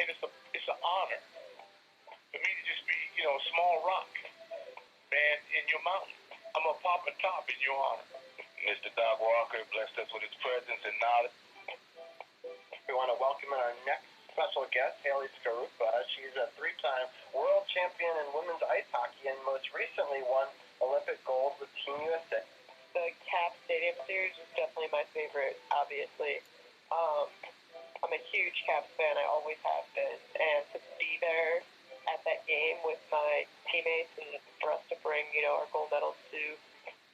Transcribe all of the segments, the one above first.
and it's an honor for me to just be, a small rock, man, in your mountain. I'm a pop and top in your honor. Mr. Doc Walker blessed us with his presence and knowledge. We want to welcome in our next special guest, Haley Skarupa. She's a three-time world champion in women's ice hockey and most recently won Olympic gold with Team USA. The Cap Stadium Series was definitely my favorite, obviously. I'm a huge Caps fan. I always have been. And to be there at that game with my teammates and for us to bring, our gold medals to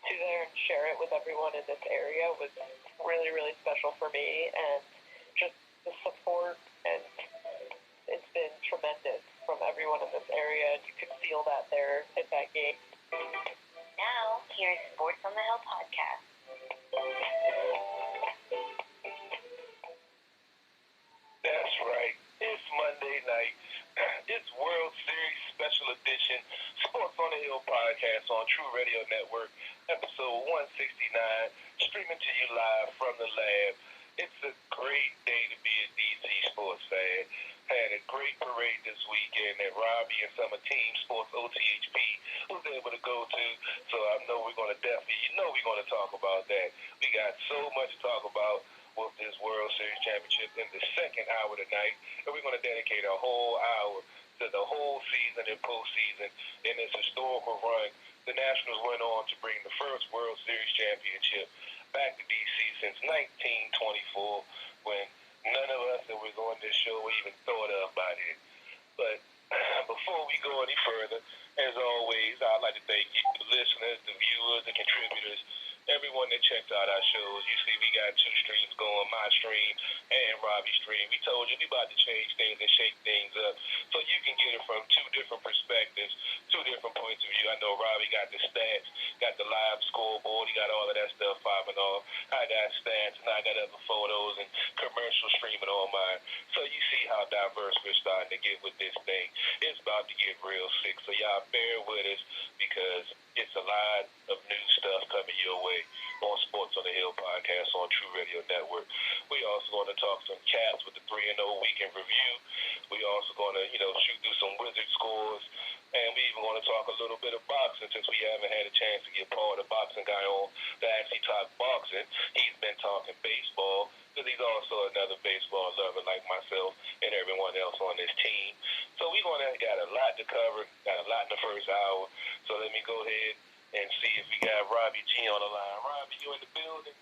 there and share it with everyone in this area was really, really special for me. And just the support, and it's been tremendous from everyone in this area. And you could feel that there at that game. Now, here's Sports on the Hill podcast. That's right. It's Monday night. It's World Series Special Edition Sports on the Hill podcast on TruRadio Network, episode 169, streaming to you live from the lab. It's a great day to be a DC sports fan. Had a great parade this weekend that Robbie and some of Team SportsOTHP was able to go to. So I know we're going to we're going to talk about that. We got so much to talk about with this World Series Championship in the second hour tonight. And we're going to dedicate a whole hour to the whole season and postseason in this historical run. The Nationals went on to bring the first World Series Championship back to DC since 1924, when none of us that was on this show even thought about it. But before we go any further, as always, I'd like to thank you, the listeners, the viewers, the contributors, everyone that checked out our shows. You see, we got two streams going, my stream and Robbie's stream. We told you we about to change things and shake things up so you can get it from two different perspectives, two different points of view. I know Robbie got the stats, got the live scoreboard, he got all of that stuff popping off. I got stats, and I got other photos and commercial streaming on mine. So you see how diverse we're starting to get with this thing. It's about to get real sick, so y'all bear with us because it's a lot of new stuff coming your way on Sports on the Hill podcast on TruRadio Network. We also going to talk some Caps with the 3-0 weekend review. We also going to, shoot through some Wizard scores. And we even want to talk a little bit of boxing since we haven't had a chance to get Paul, the boxing guy, on to actually talk boxing. He's been talking baseball because he's also another baseball lover like myself and everyone else on this team. So we're going to got a lot to cover, got a lot in the first hour. So let me go ahead and see if we got Robbie G on the line. Robbie, you in the building?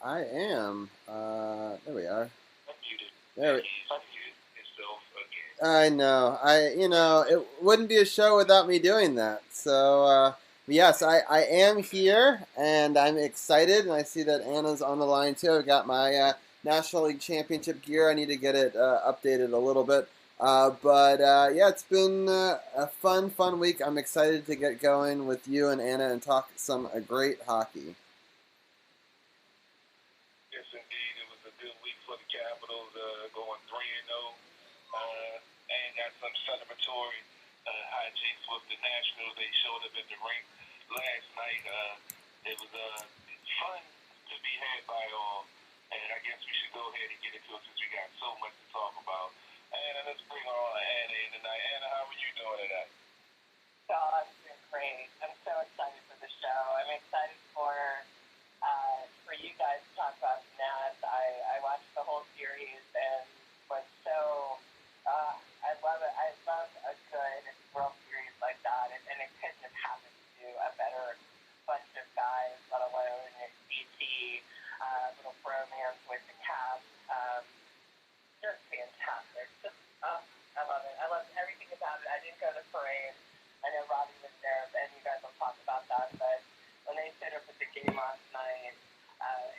I am. There we are. Unmuted. There. He's unmuted himself again. I know. It wouldn't be a show without me doing that. So, yes, I am here, and I'm excited, and I see that Anna's on the line, too. I've got my National League Championship gear. I need to get it updated a little bit. Yeah, it's been a fun week. I'm excited to get going with you and Anna and talk some great hockey. Yes, indeed. It was a good week for the Capitals, going 3-0, and got some celebratory hijinks with the Nationals. They showed up at the rink last night. It was fun to be had by all, and I guess we should go ahead and get into it since we got so much to talk about. Anna, let's bring on Anna in tonight. Anna, how are you doing tonight? I'm doing great. I'm so excited for the show. I'm excited for you guys to talk about the Nats. I watched the whole series and was so I love it. I love a good World Series like that, and it couldn't have happened to a better bunch of guys, let alone DC, little bromance with the Caps. Just fantastic. I love it. I love everything about it. I didn't go to the parade. I know Robbie was there, and you guys will talk about that. But when they showed up at the game last night,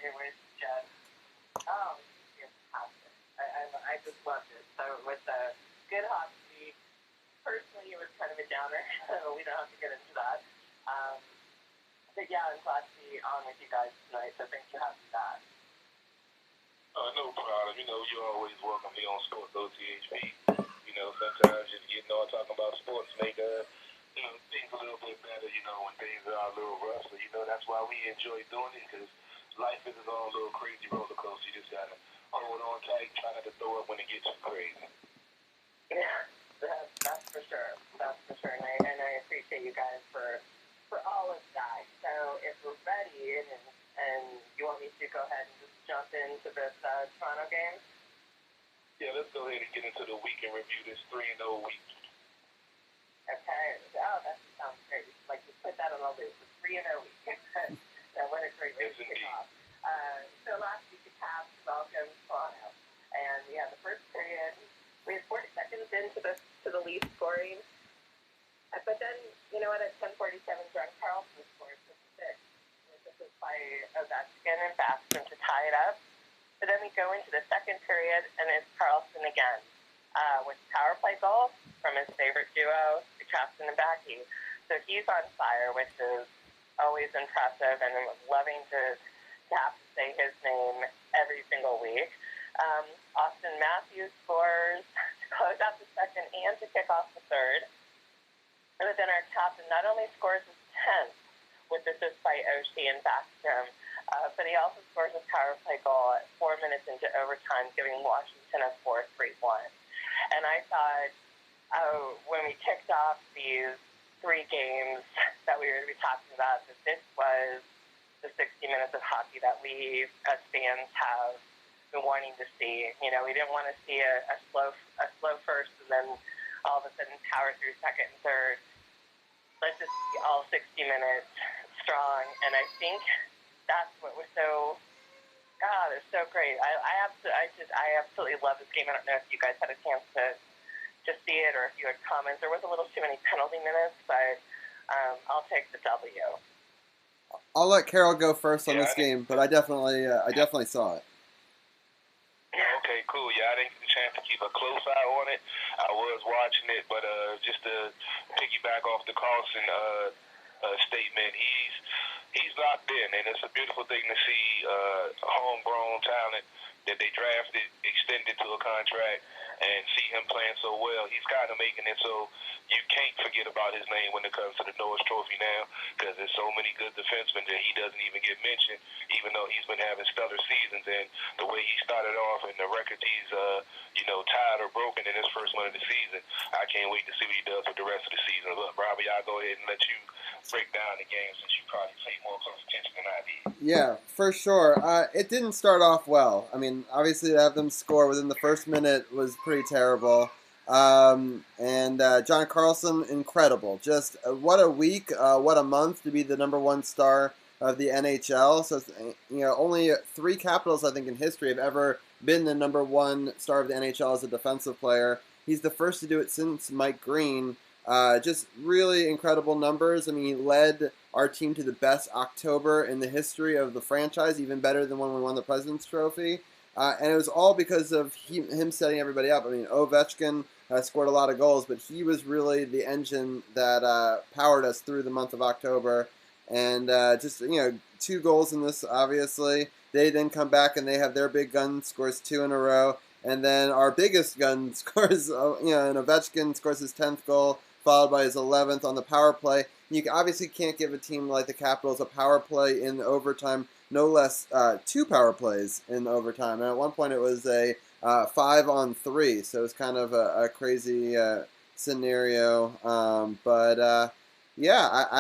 it was just, fantastic. I just loved it. So it was a good hockey week. Personally, it was kind of a downer. We don't have to get into that. But yeah, I'm glad to be on with you guys tonight. So thanks for having me back. No problem. You're always welcome here on SportsOTHP. Sometimes just getting on talking about sports make things a little bit better, when things are a little rough. So, that's why we enjoy doing it, because life is its own little crazy roller coaster. You just got to hold on tight, try not to throw up when it gets too crazy. let's go ahead and get into the week and review this 3-0 week. Okay. Oh, that sounds great. Like you put that on a loop. 3-0 week. So what a great way to kick off. So last week the Cavs welcomed Toronto, and yeah, the first period we had 40 seconds into the lead scoring, but then you know what? At 10:47, John Carlson scored 56. This is by Ovechkin and Bastian to tie it up. But then we go into the second period, and it's Carlson again with power play goal from his favorite duo, the captain and Backy. So he's on fire, which is always impressive, and I'm loving to have to say his name every single week. Austin Matthews scores to close out the second and to kick off the third. And then our captain not only scores his 10th with assist by Oshie and Backstrom, but he also scores a power play goal at 4 minutes into overtime, giving Washington a 4-3-1. And I thought, when we kicked off these 3 games that we were going to be talking about, that this was the 60 minutes of hockey that we as fans have been wanting to see. You know, we didn't want to see a slow first and then all of a sudden power through second and third. Let's just see all 60 minutes strong, and I think that's what was so. God, it's so great. I absolutely love this game. I don't know if you guys had a chance to see it or if you had comments. There was a little too many penalty minutes, but I'll take the W. I'll let Carol go first on this game, but I definitely saw it. Okay, cool. Yeah, I didn't get a chance to keep a close eye on it. I was watching it, but just to piggyback off the Carlson statement, he's locked in, and it's a beautiful thing to see homegrown talent that they drafted, extended to a contract, and see him playing so well. He's kind of making it so you can't forget about his name when it comes to the Norris Trophy now, because there's so many good defensemen that he doesn't even get mentioned, even though he's been having stellar seasons. And the way he started off and the records he's tied or broken in his first one of the season, I can't wait to see what he does with the rest of the season. Look, Robbie, I'll go ahead and let you break down the game since you probably paid more close attention than I did. Yeah, for sure. It didn't start off well. I mean, obviously to have them score within the first minute was pretty terrible. And John Carlson, incredible. Just what a week, what a month to be the #1 star of the NHL. So, only 3 Capitals, I think, in history have ever been the #1 star of the NHL as a defensive player. He's the first to do it since Mike Green. Just really incredible numbers. I mean, he led our team to the best October in the history of the franchise, even better than when we won the President's Trophy. And it was all because of him setting everybody up. I mean, Ovechkin scored a lot of goals, but he was really the engine that powered us through the month of October. And 2 goals in this, obviously. They then come back and they have their big gun, scores 2 in a row. And then our biggest gun scores, and Ovechkin scores his 10th goal, followed by his 11th on the power play. You obviously can't give a team like the Capitals a power play in overtime, no less 2 power plays in overtime. And at one point it was a 5-on-3, so it was kind of a crazy scenario. I'd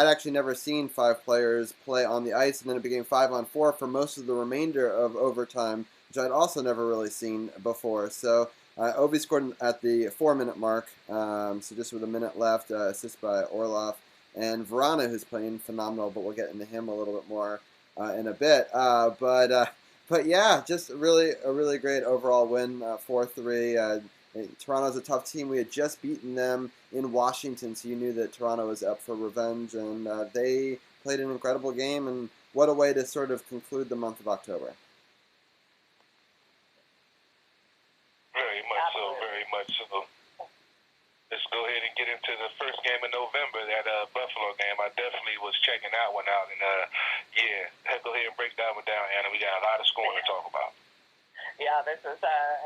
actually never seen 5 players play on the ice, and then it became 5-on-4 for most of the remainder of overtime, which I'd also never really seen before. So Ovi scored at the 4-minute mark, so just with a minute left, assist by Orlov. And Verana, who's playing phenomenal, but we'll get into him a little bit more in a bit. But yeah, just a really great overall win, 4-3. Toronto's a tough team. We had just beaten them in Washington, so you knew that Toronto was up for revenge, and they played an incredible game, and what a way to sort of conclude the month of October. Very much so, very much so. Let's go ahead and get into the first game in November, that Buffalo game. I definitely was checking that one out, and go ahead and break that one down, Anna. We got a lot of scoring to talk about. Yeah, this is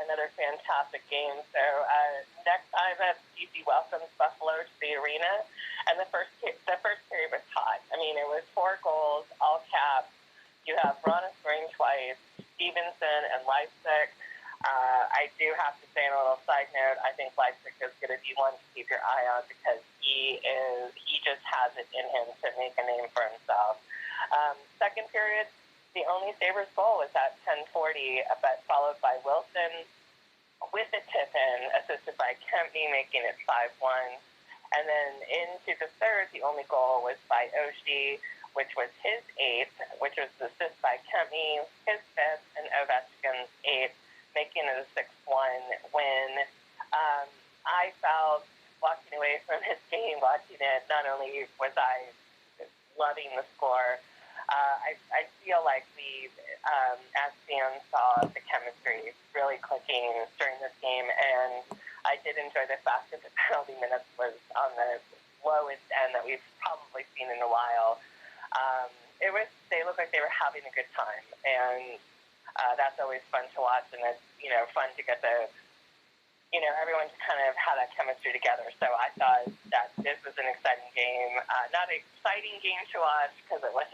another fantastic game. So next time, DC welcomes Buffalo to the arena, and the first period was hot. I mean, it was 4 goals, all caps. You have Rana scoring twice, Stevenson and Leipzig. I do have to say, in a little side note, I think Leipzig is going to be one to keep your eye on because he just has it in him to make a name for himself. Second period, the only Sabres goal was at 10:40, but followed by Wilson with a tip-in, assisted by Kempney, making it 5-1. And then into the third, the only goal was by Oshie, which was his 8th, which was assist by Kempney, his 5th, and Ovechkin's 8th, making it a 6-1 win. I felt, walking away from this game, watching it, not only was I loving the score, I feel like we, as fans, saw the chemistry really clicking during this game, and I did enjoy the fact that the penalty minutes was on the lowest end that we've probably seen in a while. They looked like they were having a good time, and that's always fun to watch, and it's, fun to get everyone to kind of have that chemistry together. So I thought that this was an exciting game. Not an exciting game to watch because there was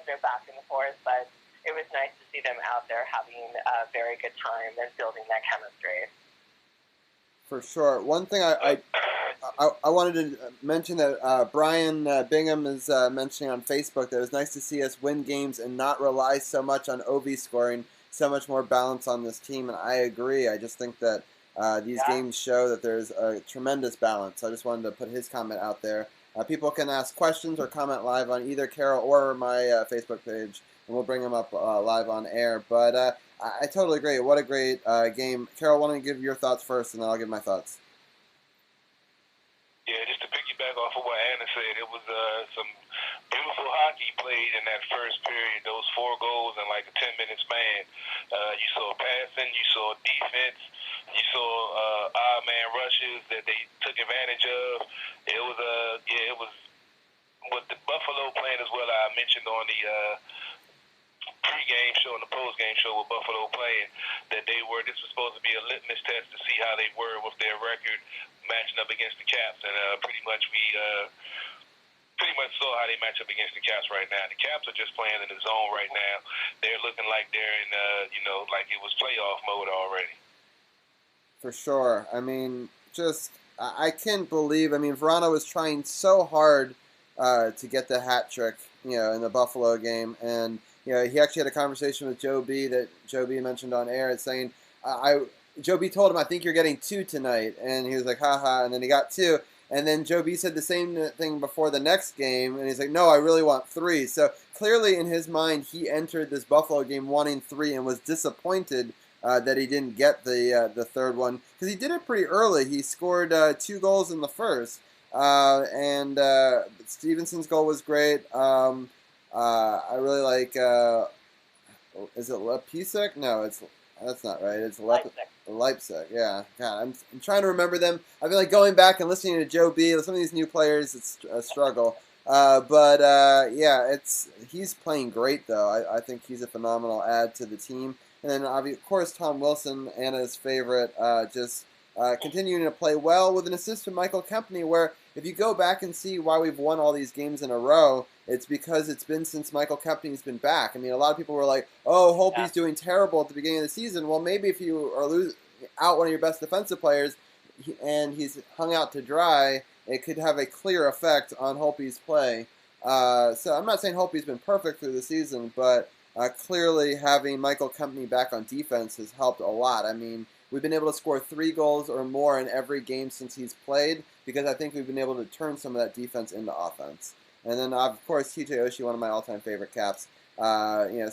no back and forth, but it was nice to see them out there having a very good time and building that chemistry. For sure. One thing I wanted to mention that Brian Bingham is mentioning on Facebook that it was nice to see us win games and not rely so much on OV scoring, so much more balance on this team, and I agree. I just think that these games show that there's a tremendous balance. I just wanted to put his comment out there. People can ask questions or comment live on either Carol or my Facebook page, and we'll bring them up live on air. But I totally agree. What a great game. Carol, why don't you give your thoughts first, and then I'll give my thoughts. Yeah, just to piggyback off of what Anna said, it was some beautiful hockey played in that first period. Those 4 goals in like a 10-minute span. You saw passing, you saw defense, you saw odd-man rushes that they took advantage of. It was what the Buffalo playing as well. I mentioned on the pre-game show and the post-game show with Buffalo playing that this was supposed to be a litmus test to see how they were with their record matching up against the Caps, and pretty much saw how they match up against the Caps right now. The Caps are just playing in the zone right now. They're looking like they're in, like it was playoff mode already. For sure. I mean, I can't believe. I mean, Verano was trying so hard to get the hat trick, in the Buffalo game, and he actually had a conversation with Joe B that Joe B mentioned on air, saying, Joe B told him, "I think you're getting 2 tonight," and he was like, "Haha," and then he got 2. And then Joe B said the same thing before the next game, and he's like, "No, I really want 3." So clearly in his mind, he entered this Buffalo game wanting 3 and was disappointed that he didn't get the third one, because he did it pretty early. He scored 2 goals in the first, and Stevenson's goal was great. I really like, is it Leipzig? No, that's not right. It's Leipzig, yeah. God, I'm trying to remember them. I've been going back and listening to Joe B. Some of these new players, it's a struggle. But he's playing great, though. I think he's a phenomenal add to the team. And then, of course, Tom Wilson, Anna's favorite, continuing to play well with an assist from Michael Kempney, where if you go back and see why we've won all these games in a row, it's because it's been since Michael Kempney's been back. I mean, a lot of people were like, "Oh, Holtby's doing terrible at the beginning of the season." Well, maybe if you are out one of your best defensive players and he's hung out to dry, it could have a clear effect on Holtby's play. So I'm not saying Holtby's been perfect through the season, but clearly having Michael Kempney back on defense has helped a lot. I mean, we've been able to score 3 goals or more in every game since he's played, because I think we've been able to turn some of that defense into offense. And then, of course, TJ Oshie, one of my all-time favorite Caps,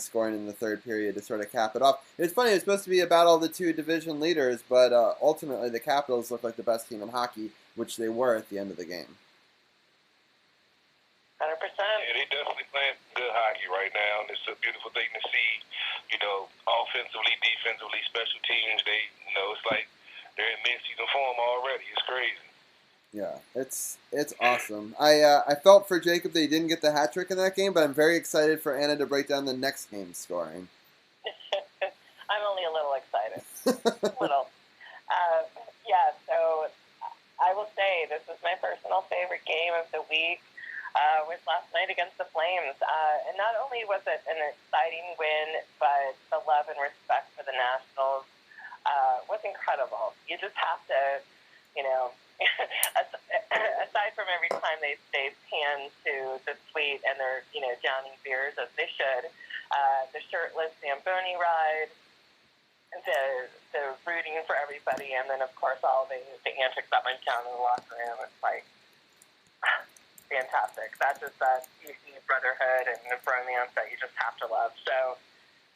scoring in the third period to sort of cap it off. It's funny, it's supposed to be a battle of the 2 division leaders, but ultimately the Capitals look like the best team in hockey, which they were at the end of the game. 100%. Yeah, they definitely playing good hockey right now, and it's a beautiful thing to see. Offensively, defensively, special teams. It's like they're in mid-season form already. It's crazy. Yeah, it's awesome. I felt for Jacob that he didn't get the hat trick in that game, but I'm very excited for Anna to break down the next game's scoring. I'm only a little excited. Little. So I will say this was my personal favorite game of the week. Was last night against the Flames. And not only was it an exciting win, but the love and respect for the Nationals was incredible. You just have to, aside from every time they pan to the suite and they're, downing beers as they should, the shirtless Zamboni ride. And the rooting for everybody, and then of course all the antics that went down in the locker room. It's like fantastic. That's just that easy brotherhood and bromance that you just have to love. So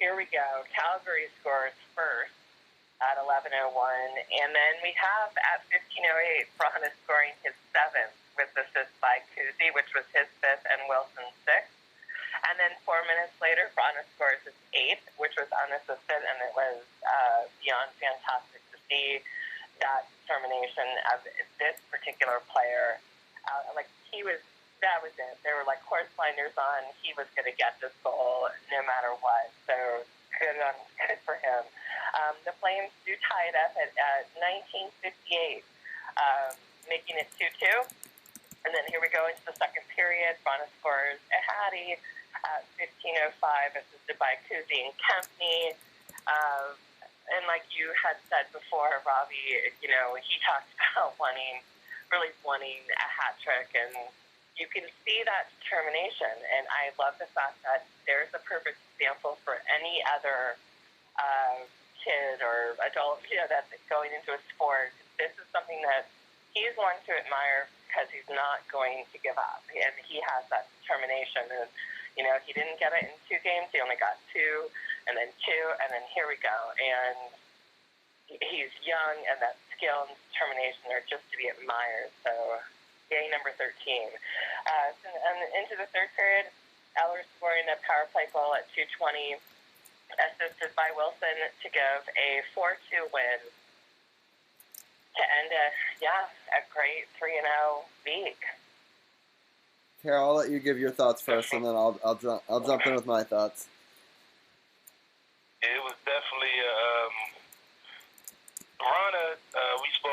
here we go. Calgary scores first at 11:01, and then we have at 15:08 Brana scoring his 7th with assist by Kuzi, which was his 5th and Wilson's 6th. And then 4 minutes later, Brana scores his 8th, which was unassisted, and it was beyond fantastic to see that determination of this particular player. That was it. There were like horse blinders on. He was going to get this goal no matter what. So good for him. The Flames do tie it up at 19:58, making it 2-2. And then here we go into the second period. Brana scores a hattie at 15:05, assisted by Kuzi and Kempney. And like you had said before, Robbie, he talked about really wanting a hat trick, and you can see that determination. And I love the fact that there's a perfect example for any other kid or adult, that's going into a sport. This is something that he's one to admire because he's not going to give up, and he has that determination. And he didn't get it in 2 games; he only got 2, and then 2, and then here we go. And he's young, and that skill and determination are just to be admired. So, yay, number 13. And into the third period, Eller scoring a power play goal at 2:20, assisted by Wilson to give a 4-2 win to end a great 3-0 week. Carol, I'll let you give your thoughts first, and then I'll jump in with my thoughts. It was definitely Brana.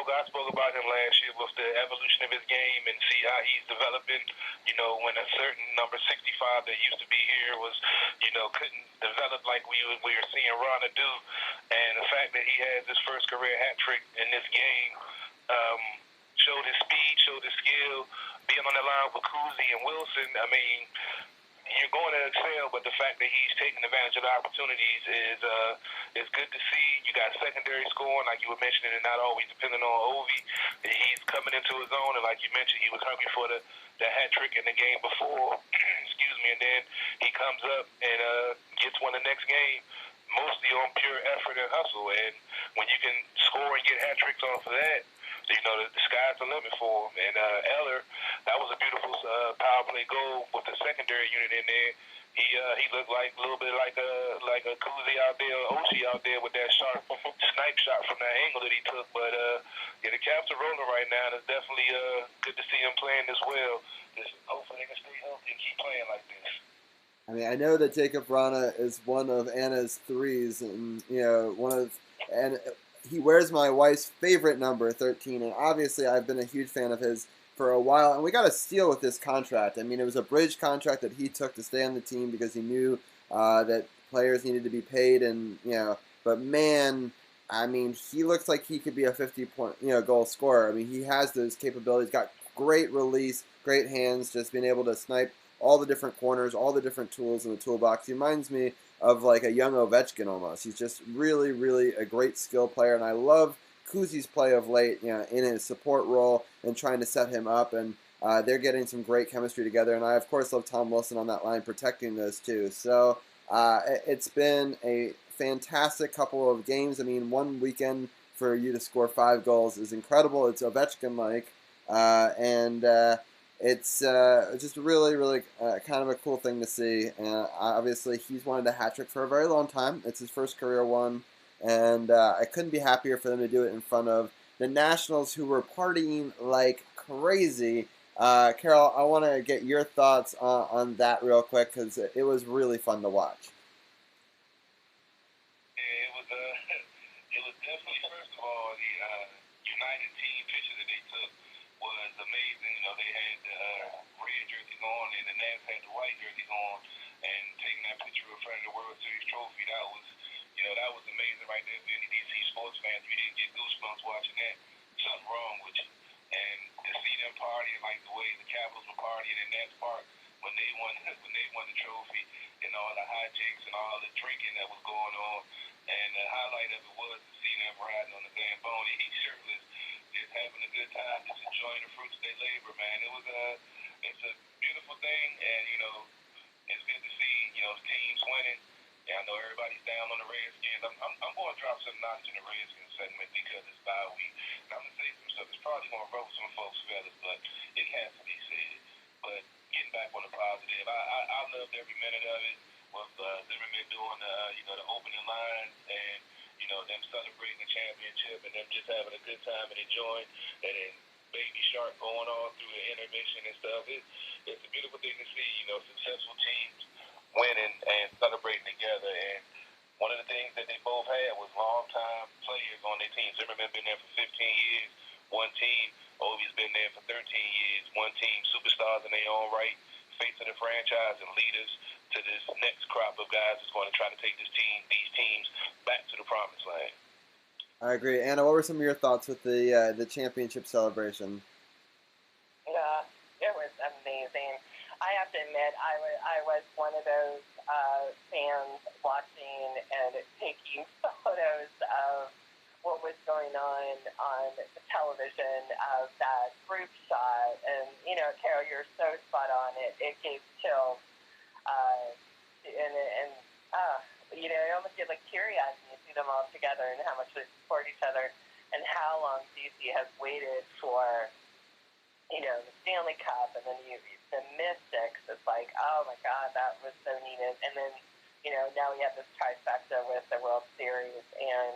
I spoke about him last year with the evolution of his game and see how he's developing. When a certain number 65 that used to be here was, couldn't develop like we were seeing Brana do, and the fact that he has his first career hat trick in this game showed his speed, showed his skill. Being on the line with Kuzi and Wilson, I mean, you're going to excel, but the fact that he's taking advantage of the opportunities is good to see. You got secondary scoring, like you were mentioning, and not always depending on Ovi. He's coming into his own, and like you mentioned, he was hungry for the hat trick in the game before. Excuse me, and then he comes up and gets one the next game, mostly on pure effort and hustle. And when you can score and get hat tricks off of that, the sky's the limit for him. And Eller, that was a beautiful power play goal with the secondary unit in there. He looked like a little bit like a Kuzi out there, or Oshie out there with that sharp snipe shot from that angle that he took. But the Caps are rolling right now, and it's definitely good to see him playing this well. Just hopefully they can stay healthy and keep playing like this. I mean, I know that Jacob Brana is one of Anna's threes, and he wears my wife's favorite number, 13, and obviously I've been a huge fan of his for a while, and we got a steal with this contract. I mean, it was a bridge contract that he took to stay on the team because he knew that players needed to be paid, and but man, I mean, he looks like he could be a 50-point goal scorer. I mean, he has those capabilities, got great release, great hands, just being able to snipe all the different corners, all the different tools in the toolbox. He reminds me of like a young Ovechkin almost. He's just really, really a great skill player, and I love Kuzi's play of late, in his support role and trying to set him up, and they're getting some great chemistry together, and I, of course, love Tom Wilson on that line protecting those two. So it's been a fantastic couple of games. I mean, one weekend for you to score 5 goals is incredible. It's Ovechkin-like, and it's just really, really kind of a cool thing to see. And obviously, he's wanted a hat trick for a very long time. It's his first career one, and I couldn't be happier for them to do it in front of the Nationals, who were partying like crazy. Carol, I want to get your thoughts on that real quick, because it was really fun to watch. It was definitely, first of all, the United team picture that they took was amazing. They had the red jerseys on and the Nats had the white jerseys on, and taking that picture in front of the World Series trophy, that was amazing right there. For any DC sports fans, if you didn't get goosebumps watching that, something wrong with you. And to see them partying like the way the Capitals were partying in Nats Park when they won the trophy, and all the hijinks and all the drinking that was going on, And the highlight of it was to see them riding on the Zamboni, shirtless, just having a good time, just enjoying the fruits of their labor, man. It's a beautiful thing, and it's good to see the teams winning. Yeah, I know everybody's down on the Redskins. I'm going to drop some knowledge in the Redskins segment because it's bye week. And I'm going to say some stuff. It's probably going to roast some folks' feathers, but it has to be said. But getting back on the positive, I loved every minute of it. With Zimmerman doing the opening lines and them celebrating the championship and them just having a good time and enjoying, and then Baby Shark going on through the intermission and stuff. It's a beautiful thing to see. Successful teams winning and celebrating together. And one of the things that they both had was long-time players on their team. Zimmerman been there for 15 years. One team, Ovi's been there for 13 years. One team, superstars in their own right, face of the franchise and leaders to this next crop of guys that's going to try to take these teams back to the promised land. I agree. Anna, what were some of your thoughts with the championship celebration? Yeah, it was amazing. I have to admit, I was one of those fans watching and taking photos of what was going on the television of that group shot. And, Carol, you're so spot on. It gave chills. It almost gets like teary-eyed when you see them all together and how much they support each other and how long DC has waited for, the Stanley Cup, and then the Mystics. It's like, oh my God, that was so needed. And then, now we have this trifecta with the World Series, and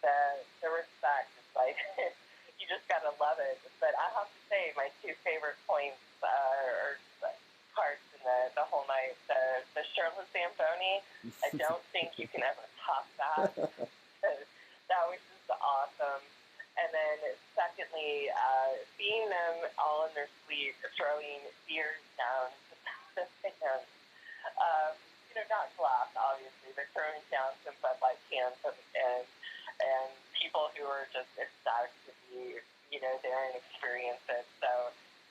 the respect. It's like, you just gotta love it. But I have to say, my two favorite points or parts in the whole night, the shirtless Zamboni. I don't think you can ever top that. That was just awesome. And then secondly, seeing them all in their sleeves throwing beers down the fans. Not glass, obviously. They're throwing down some Bud Light cans and people who are just ecstatic to be, there and experience it. So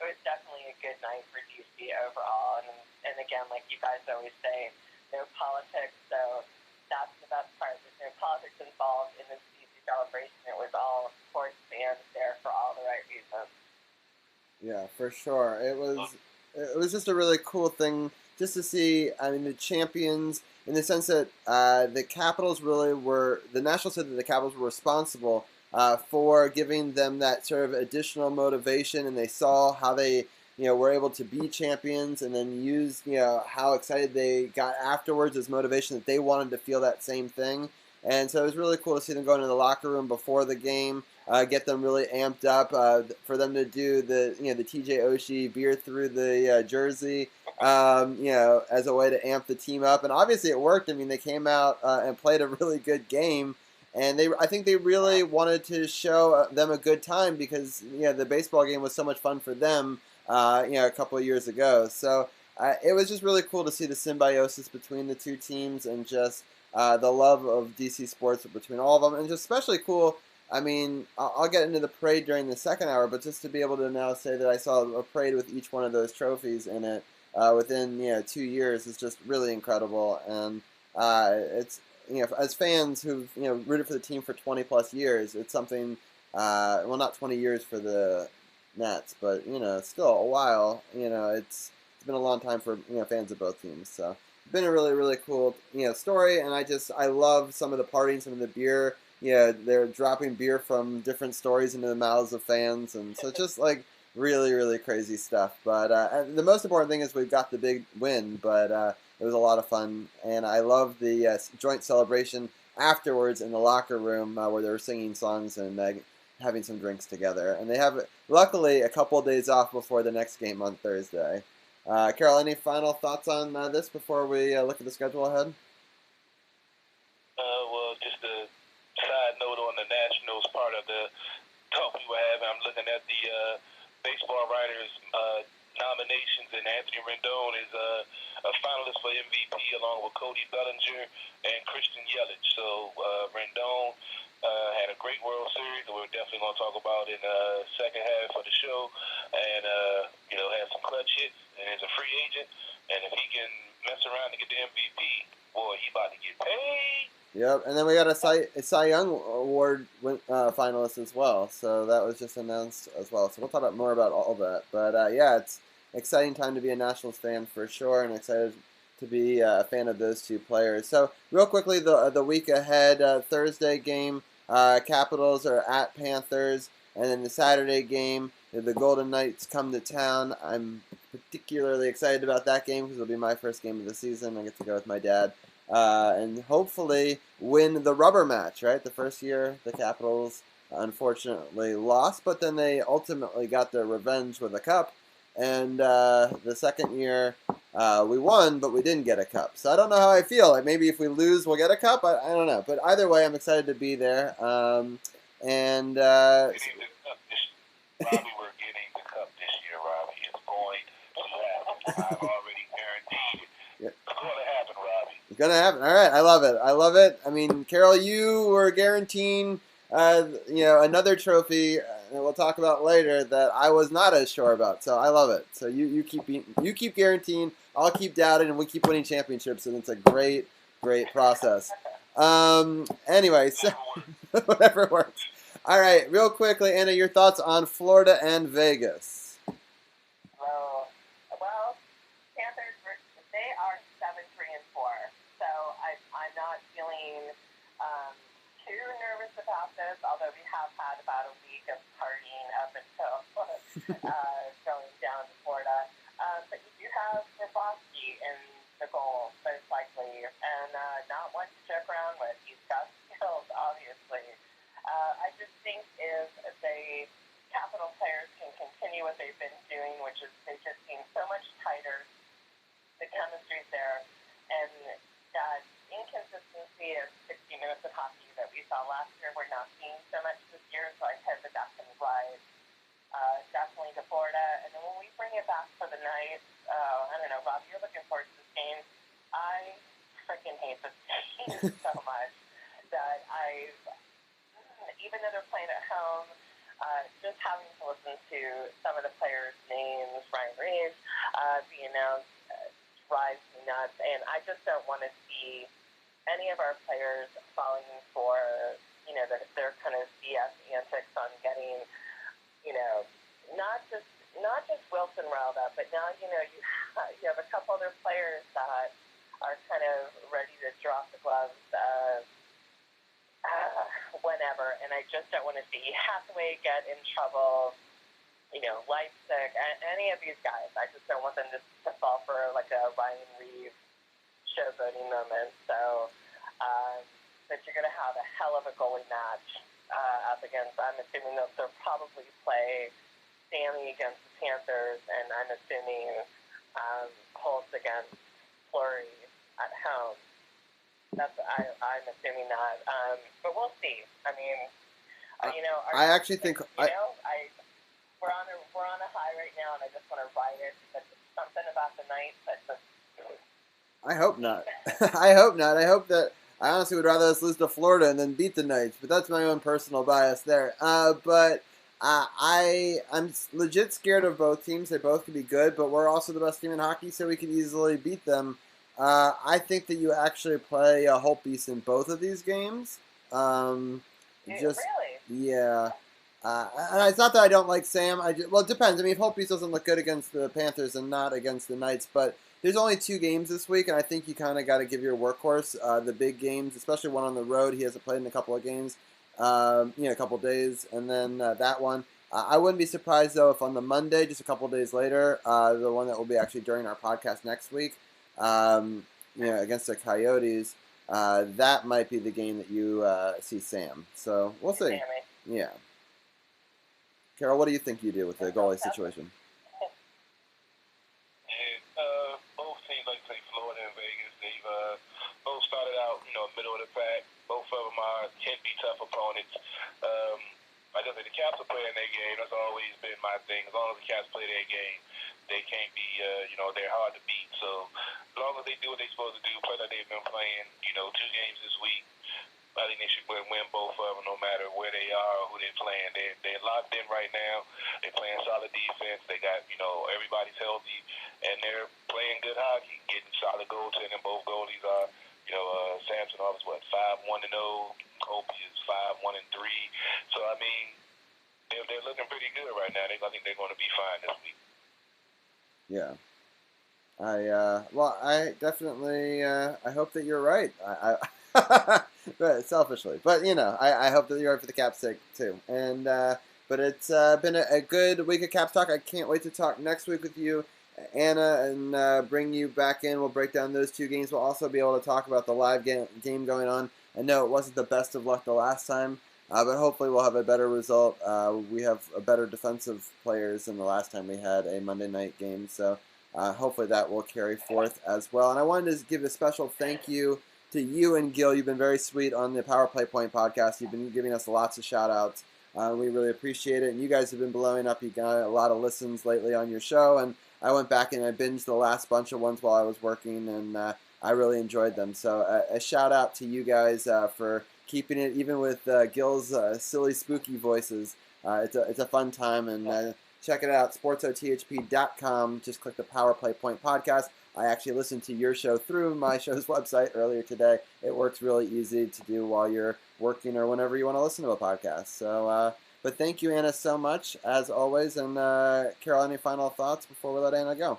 it was definitely a good night for DC overall. And again, like you guys always say, no politics. So that's the best part. There's no politics involved in this DC celebration. It was all sports fans there for all the right reasons. Yeah, for sure. It was just a really cool thing just to see. I mean, the champions, in the sense that the Capitals really were. The Nationals said that the Capitals were responsible for giving them that sort of additional motivation, and they saw how they were able to be champions, and then use how excited they got afterwards as motivation that they wanted to feel that same thing. And so it was really cool to see them go into the locker room before the game, get them really amped up, for them to do the TJ Oshie beer through the jersey, as a way to amp the team up. And obviously it worked. I mean, they came out and played a really good game, and I think they really wanted to show them a good time because the baseball game was so much fun for them, a couple of years ago. So it was just really cool to see the symbiosis between the two teams and just the love of DC sports between all of them, and just especially cool. I mean, I'll get into the parade during the second hour, but just to be able to now say that I saw a parade with each one of those trophies in it within 2 years is just really incredible. And it's as fans who've rooted for the team for 20 plus years, it's something. Well, not 20 years for the Nets, but still a while. It's been a long time for fans of both teams. So been a really, really cool story, and I love some of the partying, some of the beer. They're dropping beer from different stories into the mouths of fans, and so just like really, really crazy stuff. But the most important thing is we've got the big win, but it was a lot of fun, and I love the joint celebration afterwards in the locker room where they were singing songs and having some drinks together. And they have, luckily, a couple of days off before the next game on Thursday. Carol, any final thoughts on this before we look at the schedule ahead? Well, just a side note on the Nationals part of the talk we were having. I'm looking at the baseball writers nominations, and Anthony Rendon is a finalist for MVP along with Cody Bellinger and Christian Yelich. So Rendon had a great World Series that we're definitely going to talk about in the second half of the show, and had some clutch hits, and is a free agent. And if he can mess around to get the MVP, boy, he about to get paid. Yep, and then we got a Cy Young Award finalist as well. So that was just announced as well. So we'll talk about more about all that. But yeah, it's an exciting time to be a Nationals fan for sure, and excited to be a fan of those two players. So real quickly, the week ahead, Thursday game, Capitals are at Panthers, and then the Saturday game, the Golden Knights come to town. I'm particularly excited about that game because it'll be my first game of the season. I get to go with my dad. And hopefully win the rubber match, right? The first year, the Capitals unfortunately lost, but then they ultimately got their revenge with a cup. And the second year, we won, but we didn't get a cup. So I don't know how I feel. Like maybe if we lose, we'll get a cup. I don't know. But either way, I'm excited to be there. And Robbie, we're getting the cup this year, Robbie. It's going to happen. I've already guaranteed it. Yep. It's going to happen, Robbie. It's going to happen. All right. I love it. I love it. I mean, Carol, you were guaranteeing, another trophy that we'll talk about later that I was not as sure about. So I love it. So you keep guaranteeing, I'll keep doubting, and we keep winning championships, and it's a great, great process. Anyway, so whatever works. All right, real quickly, Anna, your thoughts on Florida and Vegas? Well, Panthers, they are 7-3-4, so I'm not feeling too nervous about this, although we have had about a week of partying up until going down to Florida. But you do have Grabowski in the goal, most likely, and not one to joke around with. He's got skills, obviously. I just think if the Capital players can continue what they've been doing, which is they just seem so much tighter, the chemistry's there, and that inconsistency of 60 minutes of hockey that we saw last year, we're not seeing so much this year, so I hope that can rise definitely to Florida. And then when we bring it back for the night, I don't know, Rob, you're looking forward to this game. I freaking hate this game so much that even though they're playing at home, just having to listen to some of the players' names, Ryan Reeves, be announced, drives me nuts. And I just don't want to see any of our players falling for, their kind of BS antics on getting, not just Wilson riled up, but now, you have a couple other players that are kind of ready to drop the gloves whenever, and I just don't want to see Hathaway get in trouble, Leipzig, any of these guys. I just don't want them to fall for like a Ryan Reeves showboating moment. So, but you're going to have a hell of a goalie match up against, I'm assuming they'll probably play Sammy against the Panthers, and I'm assuming Holtz against Fleury at home. I'm assuming that, but we'll see. I mean, I actually think we're on a high right now, and I just want to ride it. But something about the night that just. I hope not. I hope not. I hope that I honestly would rather us lose to Florida and then beat the Knights, but that's my own personal bias there. But I'm legit scared of both teams. They both could be good, but we're also the best team in hockey, so we could easily beat them. I think that you actually play a Holtbeast in both of these games. Really? Yeah. And it's not that I don't like Sam. Well, it depends. I mean, if Holtbeast doesn't look good against the Panthers and not against the Knights, but there's only 2 games this week, and I think you kind of got to give your workhorse the big games, especially one on the road. He hasn't played in a couple of games, a couple of days, and then that one. I wouldn't be surprised, though, if on the Monday, just a couple of days later, the one that will be actually during our podcast next week, against the Coyotes, that might be the game that you see Sam. So we'll see. Sammy. Yeah. Carol, what do you think you do with the goalie situation? Both teams, like say Florida and Vegas, they've both started out, middle of the pack. Both of them can be tough opponents. Like I said, the Caps will play in their game. That's always been my thing. As long as the Caps play their game, they can't be, they're hard to beat. So as long as they do what they're supposed to do, play like they've been playing, 2 games this week, I think they should win both of them no matter where they are or who they're playing. They're locked in right now. They're playing solid defense. They got, everybody's healthy, and they're playing good hockey, getting solid goaltending. Both goalies are, Samson is what 5-1-0. Kobe is 5-1-3. So I mean, they're looking pretty good right now. I think they're going to be fine this week. Yeah. I definitely, I hope that you're right. But selfishly, but I hope that you're right for the Caps' sake too. And but it's been a good week of Caps talk. I can't wait to talk next week with you, Anna, and bring you back in. We'll break down those two games. We'll also be able to talk about the live game going on. I know it wasn't the best of luck the last time, but hopefully we'll have a better result. We have a better defensive players than the last time we had a Monday night game, so. Hopefully that will carry forth as well. And I wanted to give a special thank you to you and Gil. You've been very sweet on the Power Play Point podcast. You've been giving us lots of shout-outs. We really appreciate it. And you guys have been blowing up. You got a lot of listens lately on your show. And I went back and I binged the last bunch of ones while I was working, and I really enjoyed them. So a shout-out to you guys for keeping it, even with Gil's silly, spooky voices. It's a fun time, and check it out, SportsOTHP.com. Just click the Power Play Point podcast. I actually listened to your show through my show's website earlier today. It works really easy to do while you're working or whenever you want to listen to a podcast. So, but thank you, Anna, so much, as always. And Carol, any final thoughts before we let Anna go?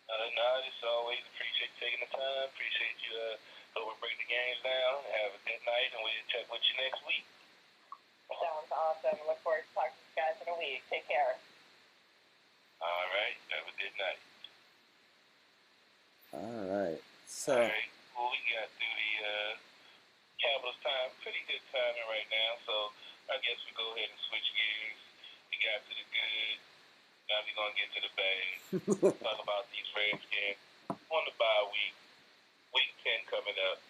No, just always appreciate taking the time. Appreciate you helping break the games down. Have a good night, and we'll check with you next week. Sounds awesome. Look forward to talking to you guys in a week. Take care. All right. Have a good night. All right. So. All right. Well, we got through the Capitals time. Pretty good timing right now. So I guess we go ahead and switch gears. We got to the good. Now we're going to get to the bad. Talk about these Redskins on the bye week. Week 10 coming up.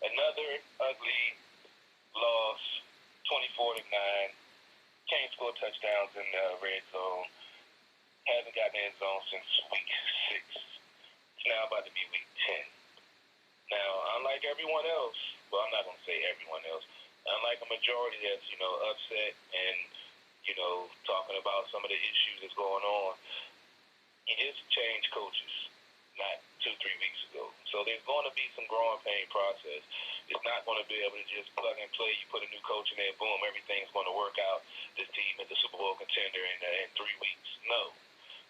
Another ugly loss. 24-9. Can't score touchdowns in the red zone. Hasn't gotten in zone since week 6. It's now about to be week 10. Now, unlike everyone else, well, I'm not going to say everyone else, unlike a majority that's, upset and, talking about some of the issues that's going on, he just changed coaches not 2-3 weeks ago. So there's going to be some growing pain process. It's not going to be able to just plug and play. You put a new coach in there, boom, everything's going to work out. This team is a Super Bowl contender in 3 weeks. No.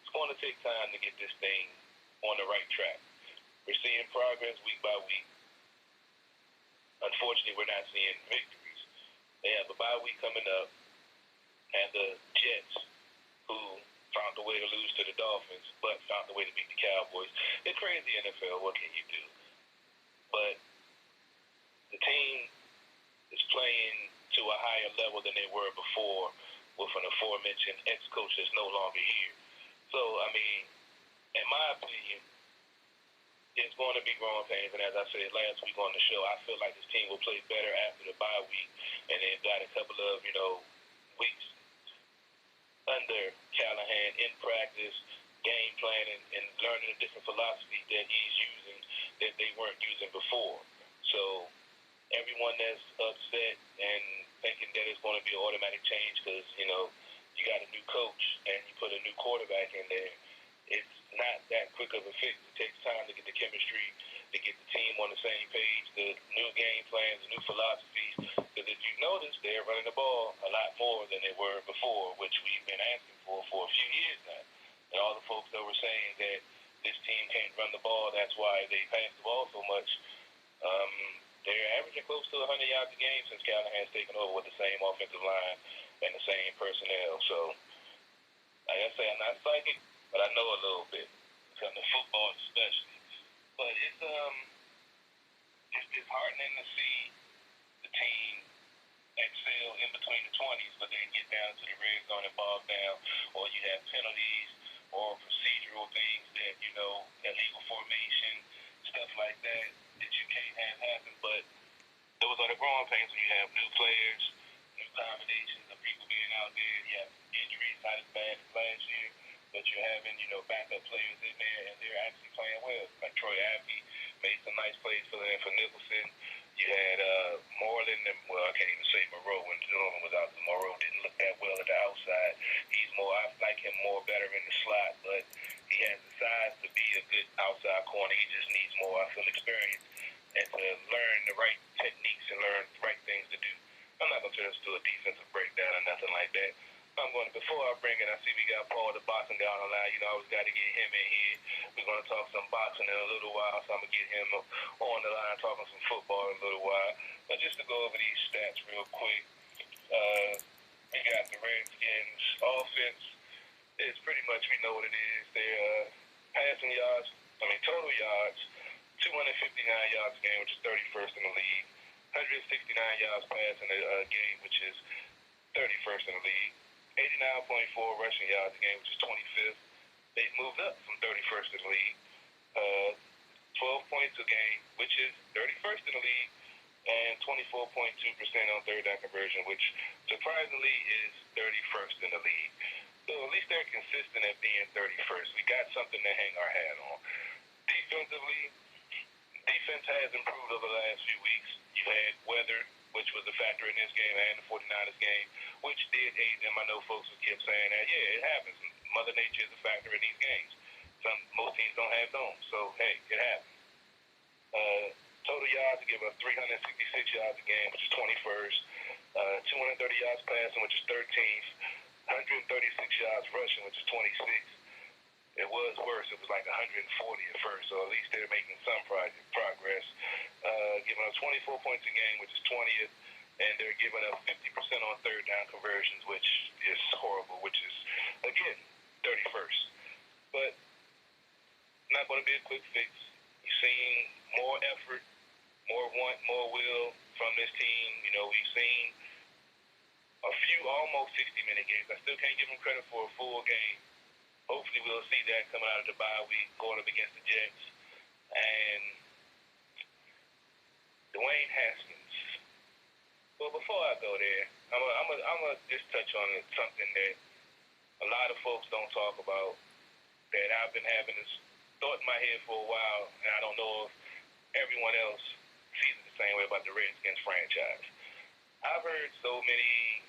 It's going to take time to get this thing on the right track. We're seeing progress week by week. Unfortunately, we're not seeing victories. They have a bye week coming up, and the Jets, who found a way to lose to the Dolphins, but found a way to beat the Cowboys. It's crazy NFL. What can you do? But the team is playing to a higher level than they were before with an aforementioned ex-coach that's no longer here. So, I mean, in my opinion, it's going to be growing pains. And as I said last week on the show, I feel like this team will play better after the bye week. And they've got a couple of, weeks under Callahan in practice, game planning, and learning a different philosophy that he's using that they weren't using before. So everyone that's upset and thinking that it's going to be an automatic change because, you got a new coach and you put a new quarterback in there, it's not that quick of a fix. It takes time to get the chemistry, to get the team on the same page, the new game plans, the new philosophies. Because if you notice, they're running the ball a lot more than they were before, which we've been asking for a few years now. And all the folks that were saying that this team can't run the ball, that's why they pass the ball so much. They're averaging close to 100 yards a game since Callahan's taken over with the same offensive line and the same personnel. So, like I say, I'm not psychic, but I know a little bit. Because of football especially. But it's disheartening to see the team excel in between the 20s, but then get down to the red zone and bog down, or you have penalties or procedural things that, illegal formation, stuff like that you can't have happen. But those are the growing pains when you have new players, new combinations of people being out there. You have injuries not as bad as last year, but you're having, backup players in there, and they're actually playing well. Like Troy Apke made some nice plays for them for Nicholson. You had Moreland, and, I can't even say Moreau when Jordan was out. Moreau didn't look that well at the outside. I like him more better in the slot, but he has the size to be a good outside corner. He just needs before I bring it, I see we got Paul, the boxing guy, on the line. You know, I always got to get him in here. We're going to talk some boxing in a little while, so I'm going to get him on the line talking some football in a little while. But just to go over these stats real quick, we got the Redskins offense. It's pretty much, we know what it is. They're passing yards, total yards, 259 yards a game, which is 31st in the league. 169 yards passing a game, which is 31st in the league. 89.4 rushing yards a game, which is 25th. They moved up from 31st in the league. 12 points a game, which is 31st in the league, and 24.2% on third down conversion, which surprisingly is 31st in the league. So at least they're consistent at being 31st. We got something to hang our hat on. Defensively, defense has improved over the last few weeks. You had weather, which was a factor in this game, and the 49ers game, which did aid them. I know folks who kept saying that, yeah, it happens. Mother Nature is a factor in these games. Most teams don't have domes, so, hey, it happens. Total yards, they give up 366 yards a game, which is 21st. 230 yards passing, which is 13th. 136 yards rushing, which is 26th. It was worse. It was like 140 at first, so at least they're making some progress. Giving up 24 points a game, which is 20th, and they're giving up 50% on third down conversions, which is horrible, which is, again, 31st. But not going to be a quick fix. You're seeing more effort, more want, more will from this team. You know, we've seen a few almost 60-minute games. I still can't give them credit for a full game. Hopefully we'll see that coming out of the bye week, going up against the Jets. And Dwayne Haskins. Well, before I go there, I'm gonna just touch on something that a lot of folks don't talk about, that I've been having this thought in my head for a while, and I don't know if everyone else sees it the same way about the Redskins franchise. I've heard so many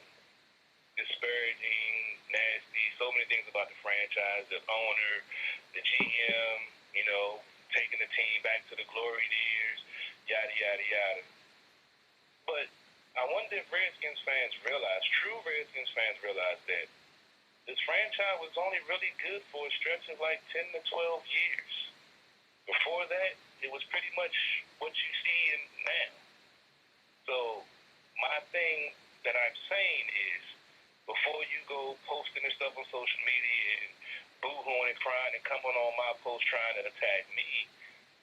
disparaging, nasty, so many things about the franchise, the owner, the GM, you know, taking the team back to the glory years, yada, yada, yada. But I wonder if Redskins fans realize, true Redskins fans realize that this franchise was only really good for a stretch of like 10 to 12 years. Before that, it was pretty much what you see in now. So my thing that I'm saying is, before you go posting this stuff on social media and boo-hooing and crying and coming on my post trying to attack me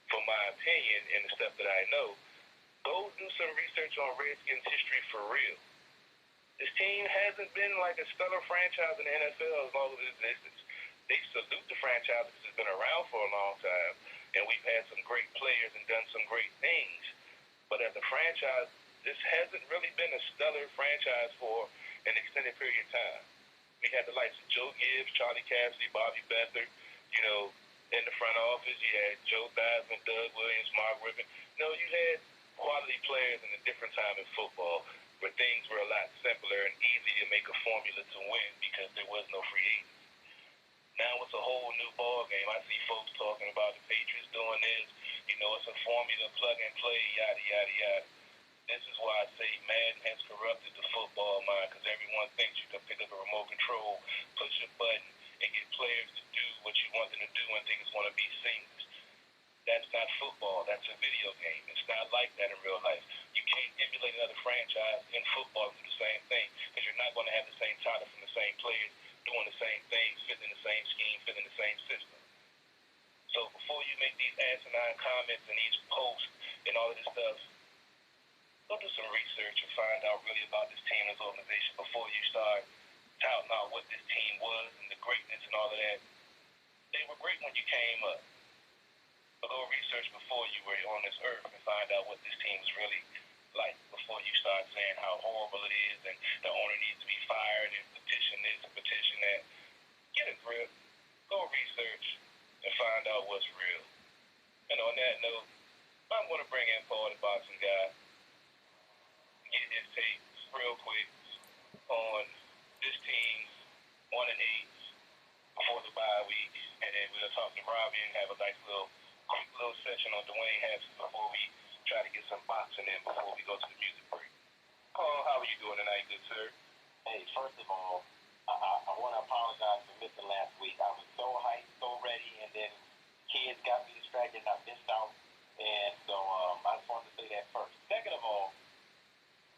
for my opinion and the stuff that I know, go do some research on Redskins history for real. This team hasn't been like a stellar franchise in the NFL as long as it exists. They salute the franchise because it's been around for a long time, and we've had some great players and done some great things. But as a franchise, this hasn't really been a stellar franchise for an extended period of time. We had the likes of Joe Gibbs, Charlie Cassidy, Bobby Beathard, you know, in the front office. You had Joe Theismann, Doug Williams, Mark Rippon. You know, you had quality players in a different time in football where things were a lot simpler and easier to make a formula to win because there was no free agents. Now it's a whole new ball game. I see folks talking about the Patriots doing this. You know, it's a formula, plug and play, yada, yada, yada. This is why I say Madden has corrupted the football mind, because everyone thinks you can pick up a remote control, push a button, and get players to do what you want them to do and think it's going to be seamless. That's not football. That's a video game. It's not like that in real life. You can't emulate another franchise in football and do the same thing, because you're not going to have the same talent from the same players doing the same things, fitting in the same scheme, fitting in the same system. So before you make these asinine comments and these posts and all of this stuff, go do some research and find out really about this team and this organization before you start touting out what this team was and the greatness and all of that. They were great when you came up. But go research before you were on this earth and find out what this team is really like before you start saying how horrible it is and the owner needs to be fired and petition this and petition that. Get a grip. Go research and find out what's real. And on that note, I'm going to bring in Paul, the boxing guy, get his take real quick on this team's 1-8 before the bye week, and then we'll talk to Robbie and have a nice quick little session on Dwayne Haskins before we try to get some boxing in before we go to the music break. Paul, how are you doing tonight, good sir? Hey, first of all, I want to apologize last week. I was so hyped, so ready, and then kids got me distracted and I missed out. And so I just wanted to say that first. Second of all,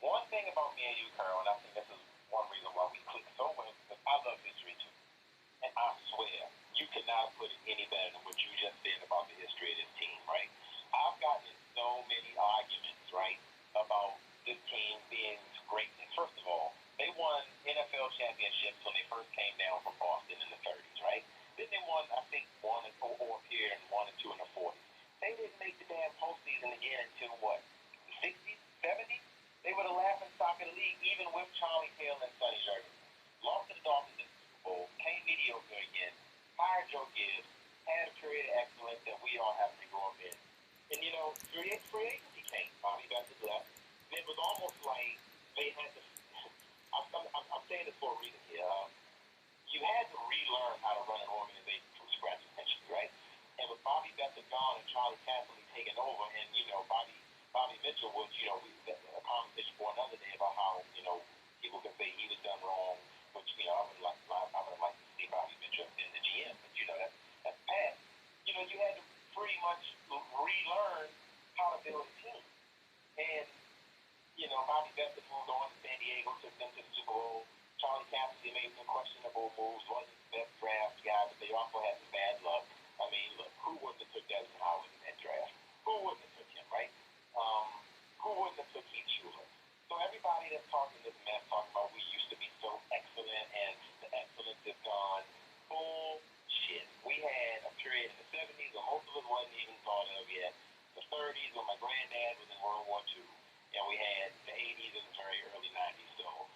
one thing about me and you, Carl, and I think this is one reason why we click so well, because I love history too. And I swear, you could not have put it any better than what you just said about the history of this team, right? I've gotten in so many arguments, right, about this team being greatness. First of all, they won NFL championships when they first came down from Boston in the 30s, right? Then they won, I think, one or appeared in 1 and 2 in the 40s. They didn't make the damn postseason again until what? The 60s, 70s? They were the laughing stock of the league, even with Charlie Hale and Sonny Jurgens. Lost to the Dolphins in the Super Bowl, came mediocre again, hired Joe Gibbs, had a period of excellence that we all have to grow up in. And, you know, free agency came. Bobby Bessett left. And it was almost like they had to, I'm saying this for a reason here. You had to relearn how to run an organization from scratch, essentially, right? And with Bobby Bessett gone and Charlie Casserly taking over, and, you know, Bobby Mitchell was, you know, a conversation for another day about how, you know, people could say he was done wrong, which, you know, I would have liked to see Bobby Mitchell in the GM, but, you know, that's past. You know, you had to pretty much relearn how to build a team. And, you know, Bobby Bessett moved on to San Diego, took them to the Super Bowl. Charlie Casserly made some questionable moves, wasn't the best draft guy, but they also had some bad luck. I mean, look, who wouldn't have took Desmond Howard in that draft? Who wouldn't have took him, right? Who wouldn't have took Keith Schuler? So everybody that's talking this mess, talking about we used to be so excellent and the excellence is gone. Bullshit. We had a period in the 70s when most of us wasn't even thought of yet. The 30s when my granddad was in World War II. And we had the 80s and the very early 90s. So,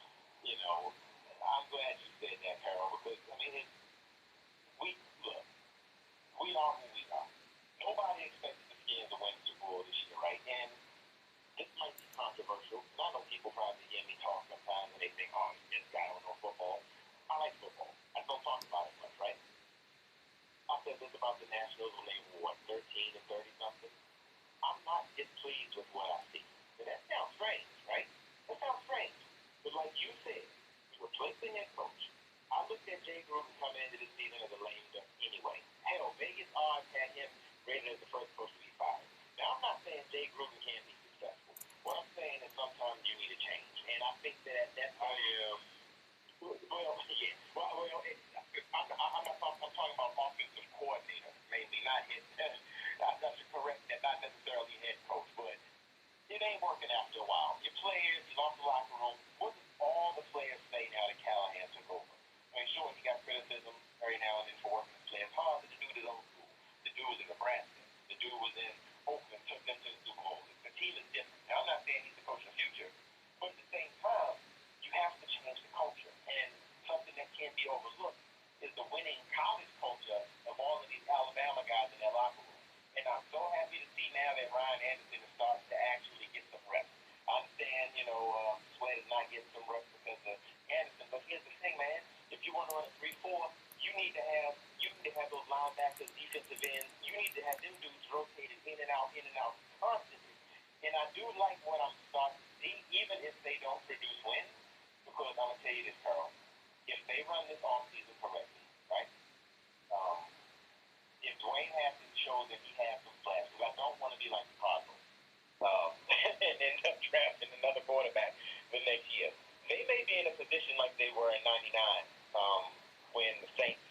you know, I'm glad you said that, Carol, because, I mean, we are who we are. Nobody expected the Skins to win the Super Bowl this year, right? And this might be controversial. I know people probably hear me talk sometimes and they think, oh, this guy don't know football. I like football. I don't talk about it much, right? I said this about the Nationals when they were, 13 and 30-something. I'm not displeased with what I see. And that sounds strange, right? That sounds strange. But like you said, to replace the head coach, I looked at Jay Gruden coming into this season as a lame duck anyway. Hell, Vegas odds had him rated as the first coach to be fired. Now, I'm not saying Jay Gruden can't be successful. What I'm saying is sometimes you need a change. And I think that at that time, I'm talking about offensive coordinator, mainly, not his. I should correct that, not necessarily head coach, but it ain't working after a while. Your players, you lost the locker room. What does all the players say now that Callahan took over? I mean, sure, he got criticism every now and then for working his players hard, but the dude is old school. The dude was in Nebraska. The dude was in Oakland, took them to the Super Bowl. The team is different. Now, I'm not saying he's the coach of the future, but at the same time, you have to change the culture. And something that can't be overlooked is the winning college culture of all of these Alabama guys in their locker room. And I'm so happy to see now that Ryan Anderson is starting to actually get some reps. I understand, you know, Sweat is not getting some reps because of Anderson, but here's the thing, man. If you want to run a 3-4, you need to have those linebackers, defensive ends. You need to have them dudes rotated in and out constantly. And I do like what I'm starting to see, even if they don't produce wins, because I'm gonna tell you this, Carl. If they run this offseason correctly, right? If Dwayne Haskins shows that he has some flash, because I don't want to be like the Cardinals, and end up drafting another quarterback the next year. They may be in a position like they were in '99, when the Saints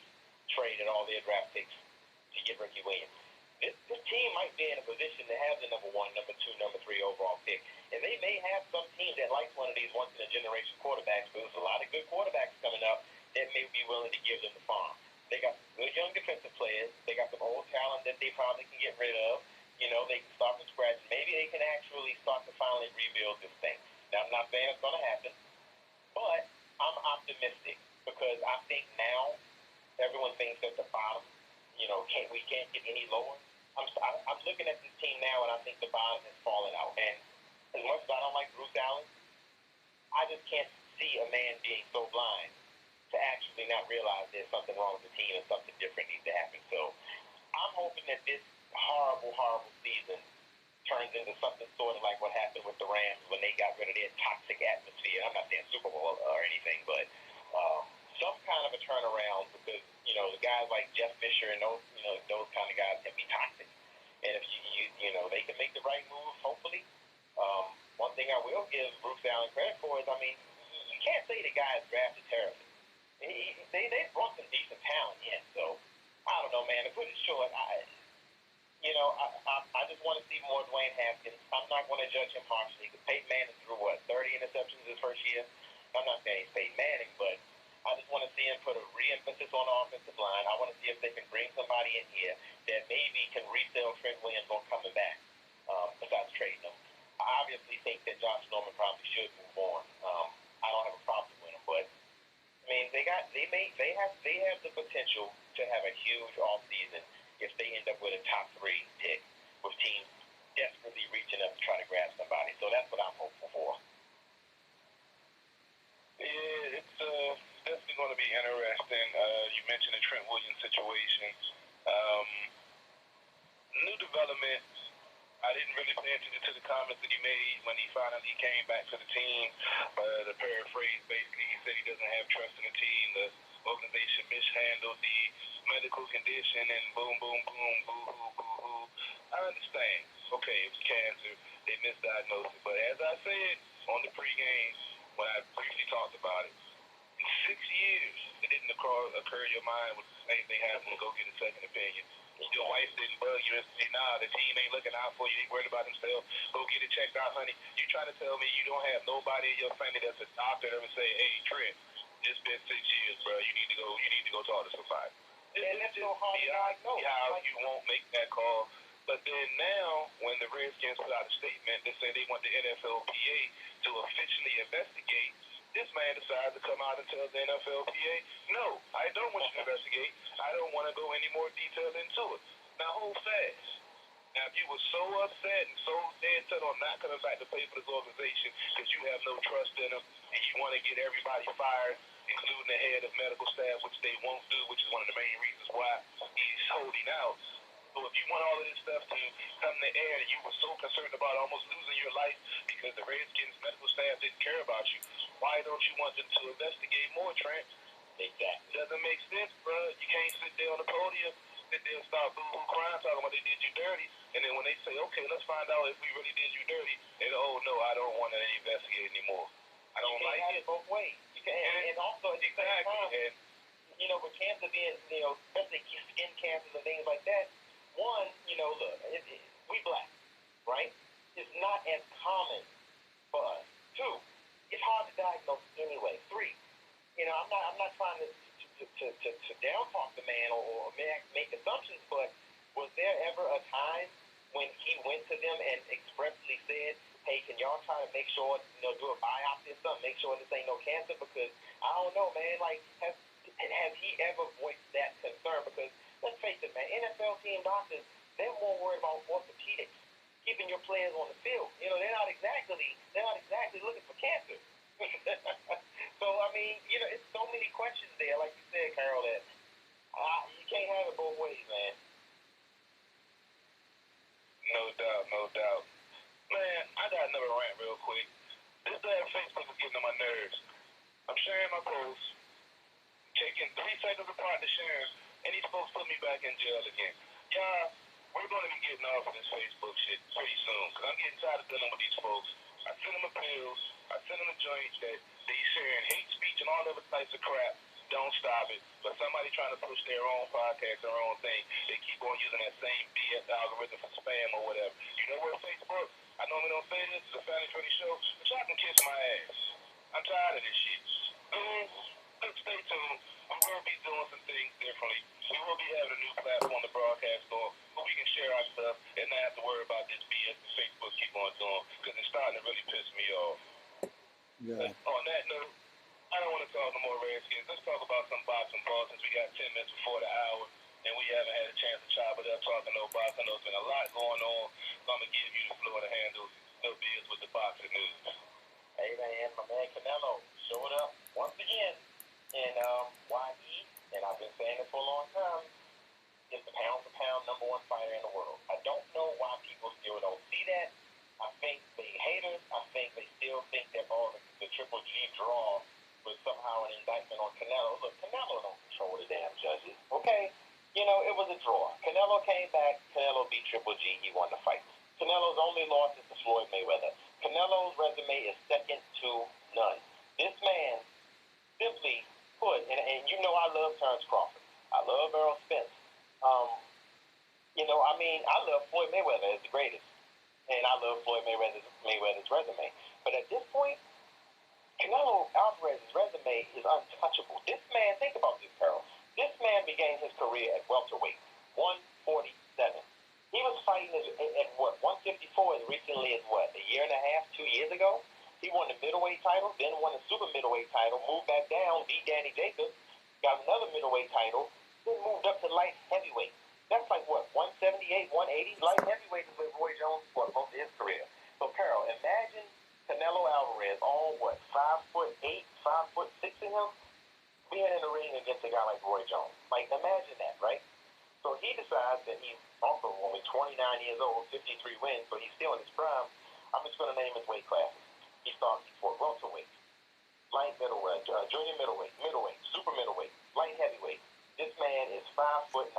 traded all their draft picks to get Ricky Williams. This team might be in a position to have the number 1, number 2, number 3 overall pick. And they may have some team that likes one of these once-in-a-generation quarterbacks, but there's a lot of good quarterbacks coming up that may be willing to give them the farm. They got some good young defensive players. They got some old talent that they probably can get rid of. You know, they can start from scratch. Maybe they can actually start to finally rebuild this thing. Now, I'm not saying it's going to happen, but I'm optimistic because I think now everyone thinks at the bottom, you know, we can't get any lower. I'm looking at this team now, and I think the bottom has fallen out. And as much as I don't like Bruce Allen, I just can't see a man being so blind to actually not realize there's something wrong with the team and something different needs to happen. So I'm hoping that this horrible, horrible season turns into something sort of like what happened with the Rams when they got rid of their toxic atmosphere. I'm not saying Super Bowl or anything, but some kind of a turnaround because, you know, guys like Jeff Fisher and those kind of guys can be toxic. And if they can make the right move, hopefully. One thing I will give Bruce Allen credit for is, I mean, you can't say the guy is drafted terribly. They brought some decent talent in, so I don't know, man. To put it short, I just want to see more Dwayne Haskins. I'm not going to judge him harshly because Peyton Manning threw 30 interceptions his first year. I'm not saying he's Peyton Manning, but I just want to see him put a re-emphasis on the offensive line. I want to see if they can bring somebody in here that maybe can resell Trent Williams on coming back, besides trading him. I obviously think that Josh Norman probably should move on. I don't have a problem with him, but I mean, they have the potential to have a huge offseason if they end up with a top 3 pick with teams desperately reaching up to try to grab somebody. So that's what I'm hopeful for. Yeah, it's definitely going to be interesting. You mentioned the Trent Williams situation. New development. I didn't really pay attention to the comments that he made when he finally came back to the team. The paraphrase, basically, he said he doesn't have trust in the team. The organization mishandled the medical condition and boom, boom, boom, boo-hoo, boo-hoo. I understand. Okay, it was cancer. They misdiagnosed it. But as I said on the pregame, when I briefly talked about it, in 6 years, it didn't occur in your mind with the same thing happening to go get a second opinion. Your wife didn't bug you and say, nah, the team ain't looking out for you. They worried about themselves. Go get it checked out, honey. You trying to tell me you don't have nobody in your family that's a doctor that would say, hey, Trent, it's been 6 years, bro. You need to go talk to somebody. And that's so hard to diagnose. How you won't make that call. But then now, when the Redskins put out a statement that said they want the NFLPA to officially investigate, this man decides to come out and tell the NFLPA, no, I don't want you to investigate. I don't want to go any more detail into it. Now, hold fast. Now, if you were so upset and so dead set on not coming back to play for this organization because you have no trust in them and you want to get everybody fired, including the head of medical staff, which they won't do, which is one of the main reasons why he's holding out. So if you want all of this stuff to come to air and you were so concerned about almost losing your life because the Redskins medical staff didn't care about you, why don't you want them to investigate more, Trent? Exactly. Doesn't make sense, bro. You can't sit there on the podium, sit there and start boo-hoo crying, talking about they did you dirty, and then when they say, okay, let's find out if we really did you dirty, they go, oh, no, I don't want to investigate anymore. I don't like it. Both ways. You can, and also at the same time, with cancer being, especially skin cancers and things like that, one, look, we black, right? It's not as common for us. Two, it's hard to diagnose anyway. Three, I'm not trying to down talk the man or make assumptions, but was there ever a time when he went to them and expressly said, hey, can y'all try to make sure, do a biopsy or something, make sure this ain't no cancer? Because I don't know, man, like, has he ever voiced that concern? Because let's face it, man, NFL team doctors, they're more worried about orthopedics, keeping your players on the field. They're not exactly looking for cancer. So, I mean, it's so many questions there, like you said, Carol, that you can't have it both ways, man. No doubt. Man, I got another rant real quick. This damn Facebook is getting on my nerves. I'm sharing my post, taking 3 seconds apart to share, and these folks put me back in jail again. Y'all, we're going to be getting off of this Facebook shit pretty soon, because I'm getting tired of dealing with these folks. I send them appeals. I send them a joint that they sharing hate speech and all other types of crap. Don't stop it. But somebody trying to push their own podcast, their own thing, they keep on using that same BS algorithm for spam or whatever. You know what, Facebook? I normally don't say this. It's a family friendly show, but y'all can kiss my ass. I'm tired of this shit. Stay tuned. I'm going to be doing some things differently. We will be having a new platform to broadcast on where we can share our stuff and not have to worry about this BS that Facebook keep on doing, because it's starting to really piss me off. Yeah. On that note, I don't want to talk no more Redskins. Let's talk about some boxing ball since we got 10 minutes before the hour and we haven't had a chance to chop it up talking no boxing. There's been a lot going on, so I'm going to give you the floor to handle no biz with the boxing news. Hey, man, my man Canelo showed up once again in YE, and I've been saying it for a long time. Is the pound-for-pound #1 fighter in the world. I don't know why people still don't see that. I think they haters. I think they still think that the Triple G draw was somehow an indictment on Canelo. Look, Canelo don't control the damn judges. Okay? okay, it was a draw. Canelo came back. Canelo beat Triple G. He won the fight. Canelo's only loss is to Floyd Mayweather. Canelo's resume is second to none. This man simply put, and I love Terrence Crawford. I love Errol Spence. I love Floyd Mayweather as the greatest. And I love Floyd Mayweather's resume. But at this point, Canelo Alvarez's resume is untouchable. This man, think about this, Carol. This man began his career at welterweight, 147. He was fighting at 154 as recently as a year and a half, 2 years ago. He won the middleweight title, then won the super middleweight title, moved back down, beat Danny Jacobs, got another middleweight title, then moved up to light heavyweight. That's like 178, 180. Light heavyweight is with Roy Jones for most of his career. So, Carol, imagine Canelo Alvarez, all 5'8", 5'6" in him, being in the ring against a guy like Roy Jones. Like, imagine that, right? So he decides that he's also only 29 years old, 53 wins, so he's still in his prime. I'm just going to name his weight classes. He starts for welterweight, light middleweight, junior middleweight, super middleweight, light heavyweight. This man is 5'9"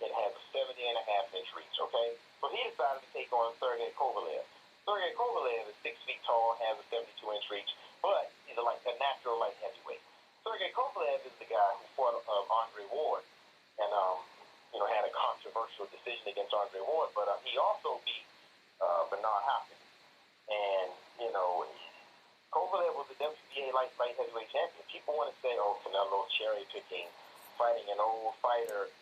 and has a 70.5-inch reach, okay? So he decided to take on Sergey Kovalev. Sergey Kovalev is 6 feet tall, has a 72-inch reach, but he's a natural light heavyweight. Sergey Kovalev is the guy who fought Andre Ward and, had a controversial decision against Andre Ward, but he also beat Bernard Hopkins. And, Kovalev was the WBA light heavyweight champion. People want to say, oh, Canelo cherry picking, fighting an old fighter.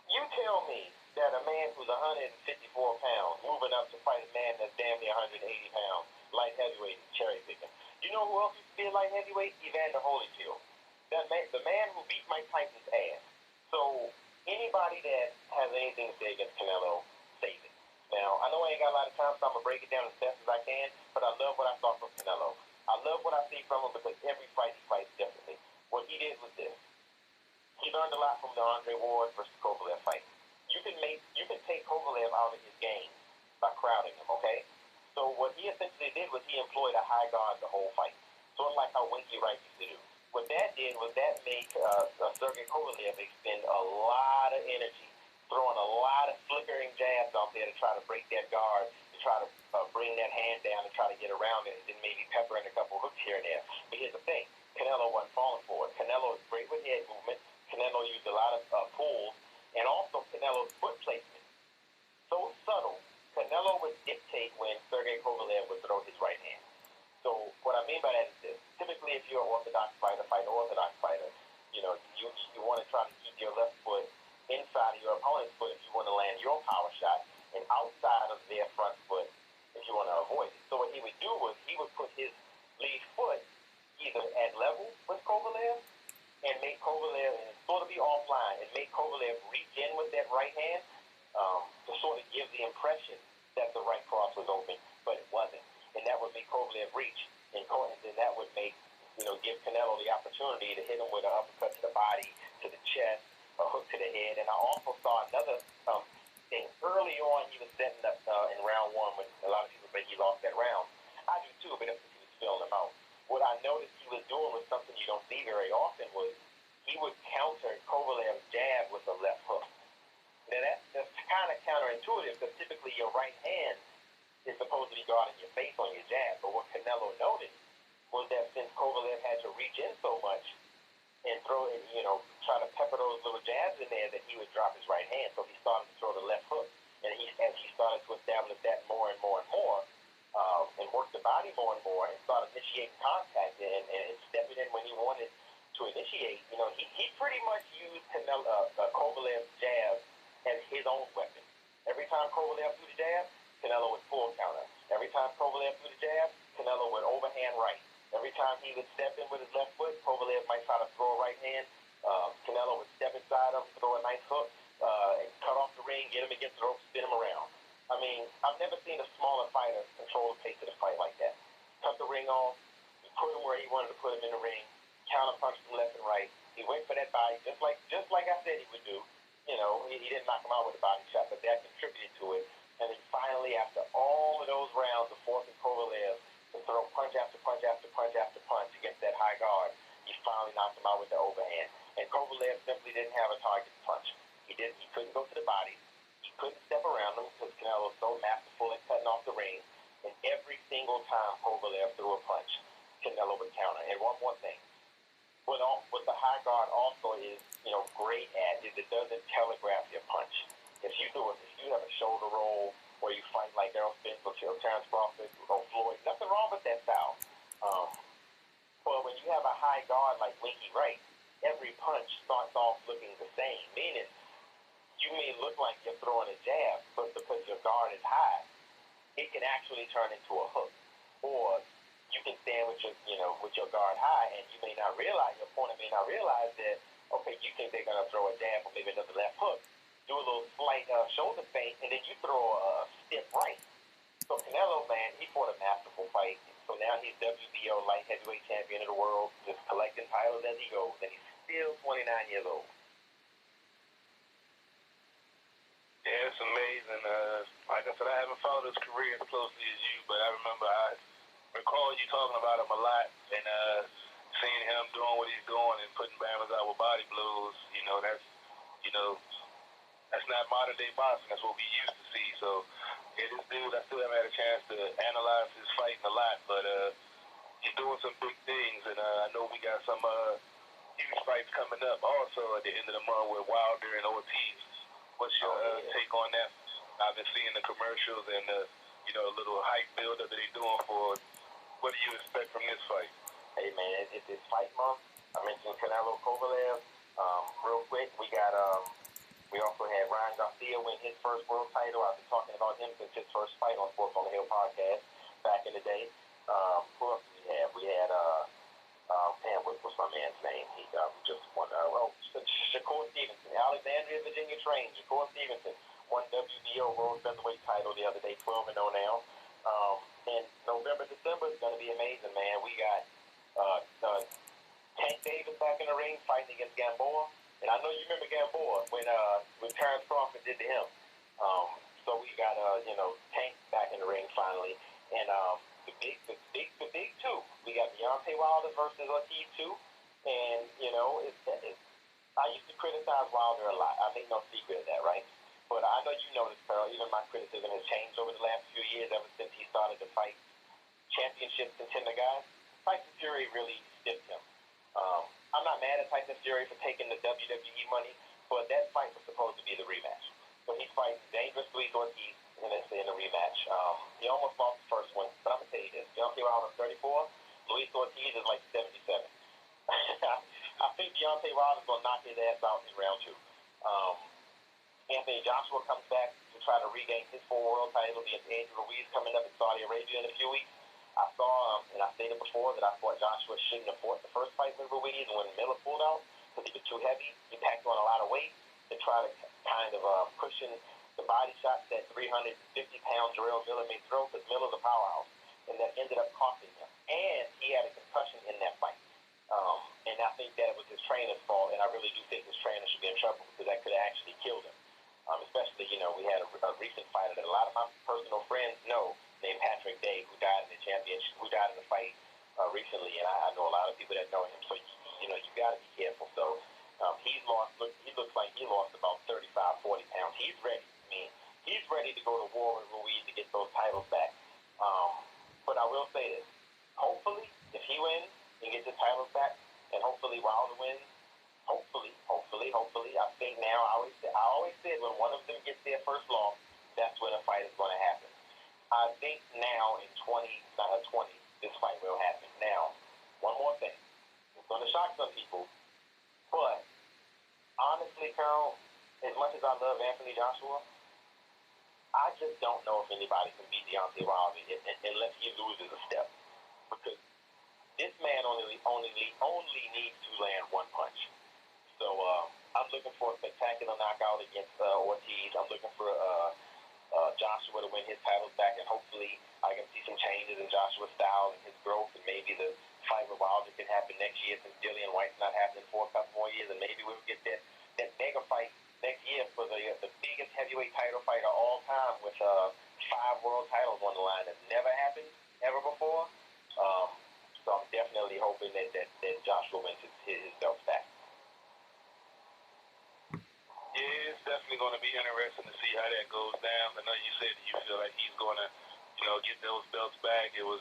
You tell me that a man who's 154 pounds moving up to fight a man that's damn near 180 pounds, light heavyweight, cherry picking. You know who else used to be a light heavyweight? Evander Holyfield. The man who beat Mike Tyson's ass. So anybody that has anything to say against Canelo, save it. Now, I know I ain't got a lot of time, so I'm going to break it down as best as I can, but I love what I saw from Canelo. I love what I see from him because every fight he fights differently. What he did was this. He learned a lot from the Andre Ward versus Kovalev fight. You can take Kovalev out of his game by crowding him, okay? So what he essentially did was he employed a high guard the whole fight, sort of like how Winky Wright used to do. What that did was that made Sergey Kovalev expend a lot of energy, throwing a lot of flickering jabs out there to try to break that guard, to try to bring that hand down and try to get around it, and then maybe pepper in a couple hooks here and there. But here's the thing. Canelo wasn't falling for it. Canelo is great with head movement. Canelo used a lot of pulls, and also Canelo's foot placement. So subtle, Canelo would dictate when Sergey Kovalev would throw his right hand. So what I mean by that is this. Typically, if you're an orthodox fighter, you want to try to keep your left foot inside of your opponent's foot if you want to land your power shot, and outside of their front foot if you want to avoid it. So what he would do was he would put his lead foot either at level with Kovalev and make Kovalev sort of be offline and make Kovalev reach in with that right hand to sort of give the impression that the right cross was open, but it wasn't. And that would make Kovalev reach, and then that would make, give Canelo the opportunity to hit him with an uppercut to the body, to the chest, a hook to the head. And I also saw another thing. Early on, he was setting up in round one when a lot of people think he lost that round. I do too, but that's because he was filling them out. What I noticed he was doing was something you don't see very often was he would counter Kovalev's jab with a left hook. Now that's kind of counterintuitive because typically your right hand is supposed to be guarding your face on your jab. But what Canelo noticed was that since Kovalev had to reach in so much and throw it, try to pepper those little jabs in there, that he would drop his right hand. So he started to throw the left hook. And as he started to establish that more and more and more, and work the body more and more, and start initiating contact and stepping in when he wanted to initiate, he pretty much used Kovalev's jab as his own weapon. Every time Kovalev threw the jab, Canelo would full counter. Every time Kovalev threw the jab, Canelo would overhand right. Every time he would step in with his left foot, Kovalev might try to throw a right hand. Canelo would step inside him, throw a nice hook, and cut off the ring, get him against the rope, spin him around. I mean, I've never seen a smaller fighter control the pace of the fight like that. Cut the ring off, he put him where he wanted to put him in the ring, counter punched him left and right. He went for that body, just like I said he would do. He didn't knock him out with a body shot, but that contributed to it. And then finally, after all of those rounds of forcing Kovalev to throw punch after punch after punch after punch against that high guard, he finally knocked him him out with the overhand. And Kovalev simply didn't have a target punch. He couldn't go to the body. He couldn't step around him because Canelo was so masterful at cutting off the ring. And every single time Kovalev threw a punch, Canelo would counter. And one more thing. What the high guard also is, great at is it doesn't telegraph your punch. If you have a shoulder roll or you fight like Errol Spence or Terrence Crawford or Floyd, nothing wrong with that style. But when you have a high guard like Winky Wright, every punch starts off looking the same, meaning you may look like you're throwing a jab, but because your guard is high, it can actually turn into a hook. Or you can stand with your guard high, and your opponent may not realize that, okay, you think they're going to throw a jab or maybe another left hook, do a little slight shoulder feint, and then you throw a stiff right. So Canelo, man, he fought a masterful fight. So now he's WBO light heavyweight champion of the world, just collecting titles as he goes, and he's still 29 years old. Yeah, it's amazing. Like I said, I haven't followed his career as closely as you, but I recall you talking about him a lot, and seeing him doing what he's doing and putting Bama's out with body blows. That's not modern day boxing. That's what we used to see. So, yeah, this dude, I still haven't had a chance to analyze his fighting a lot, but he's doing some big things, and I know we got some huge fights coming up also at the end of the month with Wilder and Ortiz. What's your take on that? I've been seeing the commercials and the little hype build-up that they're doing for it. What do you expect from this fight? Hey, man, it's fight month. I mentioned Canelo Kovalev. Real quick, we also had Ryan Garcia win his first world title. I've been talking about him since his first fight on Sports on the Hill podcast back in the day. Who else did we have? We had, what's my man's name? He just won, Shakur Stevenson. Alexandria, Virginia trained. Shakur Stevenson won WBO World Featherweight title the other day, 12-0 now. And November, December is going to be amazing, man. We got Tank Davis back in the ring fighting against Gamboa. And I know you remember Gamboa when Terrence Crawford did to him. So we got Tank back in the ring finally. And the big two. We got Deontay Wilder versus Ortiz 2. And I used to criticize Wilder a lot. I make no secret of that, right? But I know you noticed, Pearl, even my criticism has changed over the last few years ever since he started to fight championship contender guys. Tyson Fury really stiffed him. I'm not mad at Tyson Fury for taking the WWE money, but that fight was supposed to be the rematch. So he's fighting dangerous Luis Ortiz in the rematch. He almost lost the first one, but I'm going to tell you this. Deontay Wilder 34, Luis Ortiz is like 77. I think Deontay Wilder's going to knock his ass out in round 2. Anthony Joshua comes back to try to regain his 4 world title against Andrew Ruiz coming up in Saudi Arabia in a few weeks. I saw, and I stated before that I thought Joshua shouldn't have fought the first fight with Ruiz when Miller pulled out because he was too heavy. He packed on a lot of weight to try to kind of cushion the body shots that 350-pound Jarrell Miller may throw because Miller's a powerhouse, and that ended up costing him. And he had a concussion in that fight. And I think that it was his trainer's fault, and I really do think his trainer should be in trouble because that could have actually killed him. Especially, we had a recent fighter that a lot of my personal friends know named Patrick Day, who died in the fight recently, and I know a lot of people that know him. So, you got to be careful. So, he looks like he lost about 35, 40 pounds. He's ready. I mean, he's ready to go to war with Ruiz to get those titles back. But I will say this. Hopefully, if he wins and gets his titles back, and hopefully Wilder wins, hopefully, I think now, I always said when one of them gets their first loss, that's when a fight is going to happen. I think now in 2020, this fight will happen. Now, one more thing. It's going to shock some people, but honestly, Carl, as much as I love Anthony Joshua, I just don't know if anybody can beat Deontay Wilder unless he loses a step. Because this man only needs to land one punch. So I'm looking for a spectacular knockout against Ortiz. I'm looking for Joshua to win his titles back, and hopefully I can see some changes in Joshua's style and his growth, and maybe the fight with Wilder can happen next year since Dillian White's not happening for a couple more years, and maybe we'll get that mega fight next year for the biggest heavyweight title fight of all time with 5 world titles on the line. That's never happened ever before. So I'm definitely hoping that Joshua wins his belt. definitely going to be interesting to see how that goes down. I know you said that you feel like he's going to, get those belts back. It was,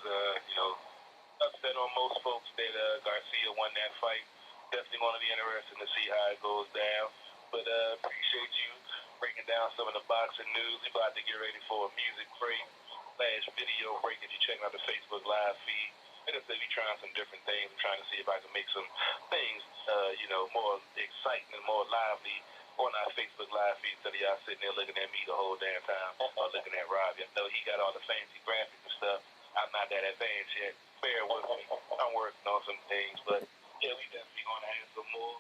upset on most folks that Garcia won that fight. Definitely going to be interesting to see how it goes down. But appreciate you breaking down some of the boxing news. We're about to get ready for a music break / video break if you're checking out the Facebook Live feed. Like I said, we're trying some different things. I'm trying to see if I can make some things, more exciting and more lively on our Facebook Live feed instead of y'all sitting there looking at me the whole damn time or looking at Robbie. I know he got all the fancy graphics and stuff. I'm not that advanced yet. Bear with me. I'm working on some things, but yeah, we definitely going to have some more.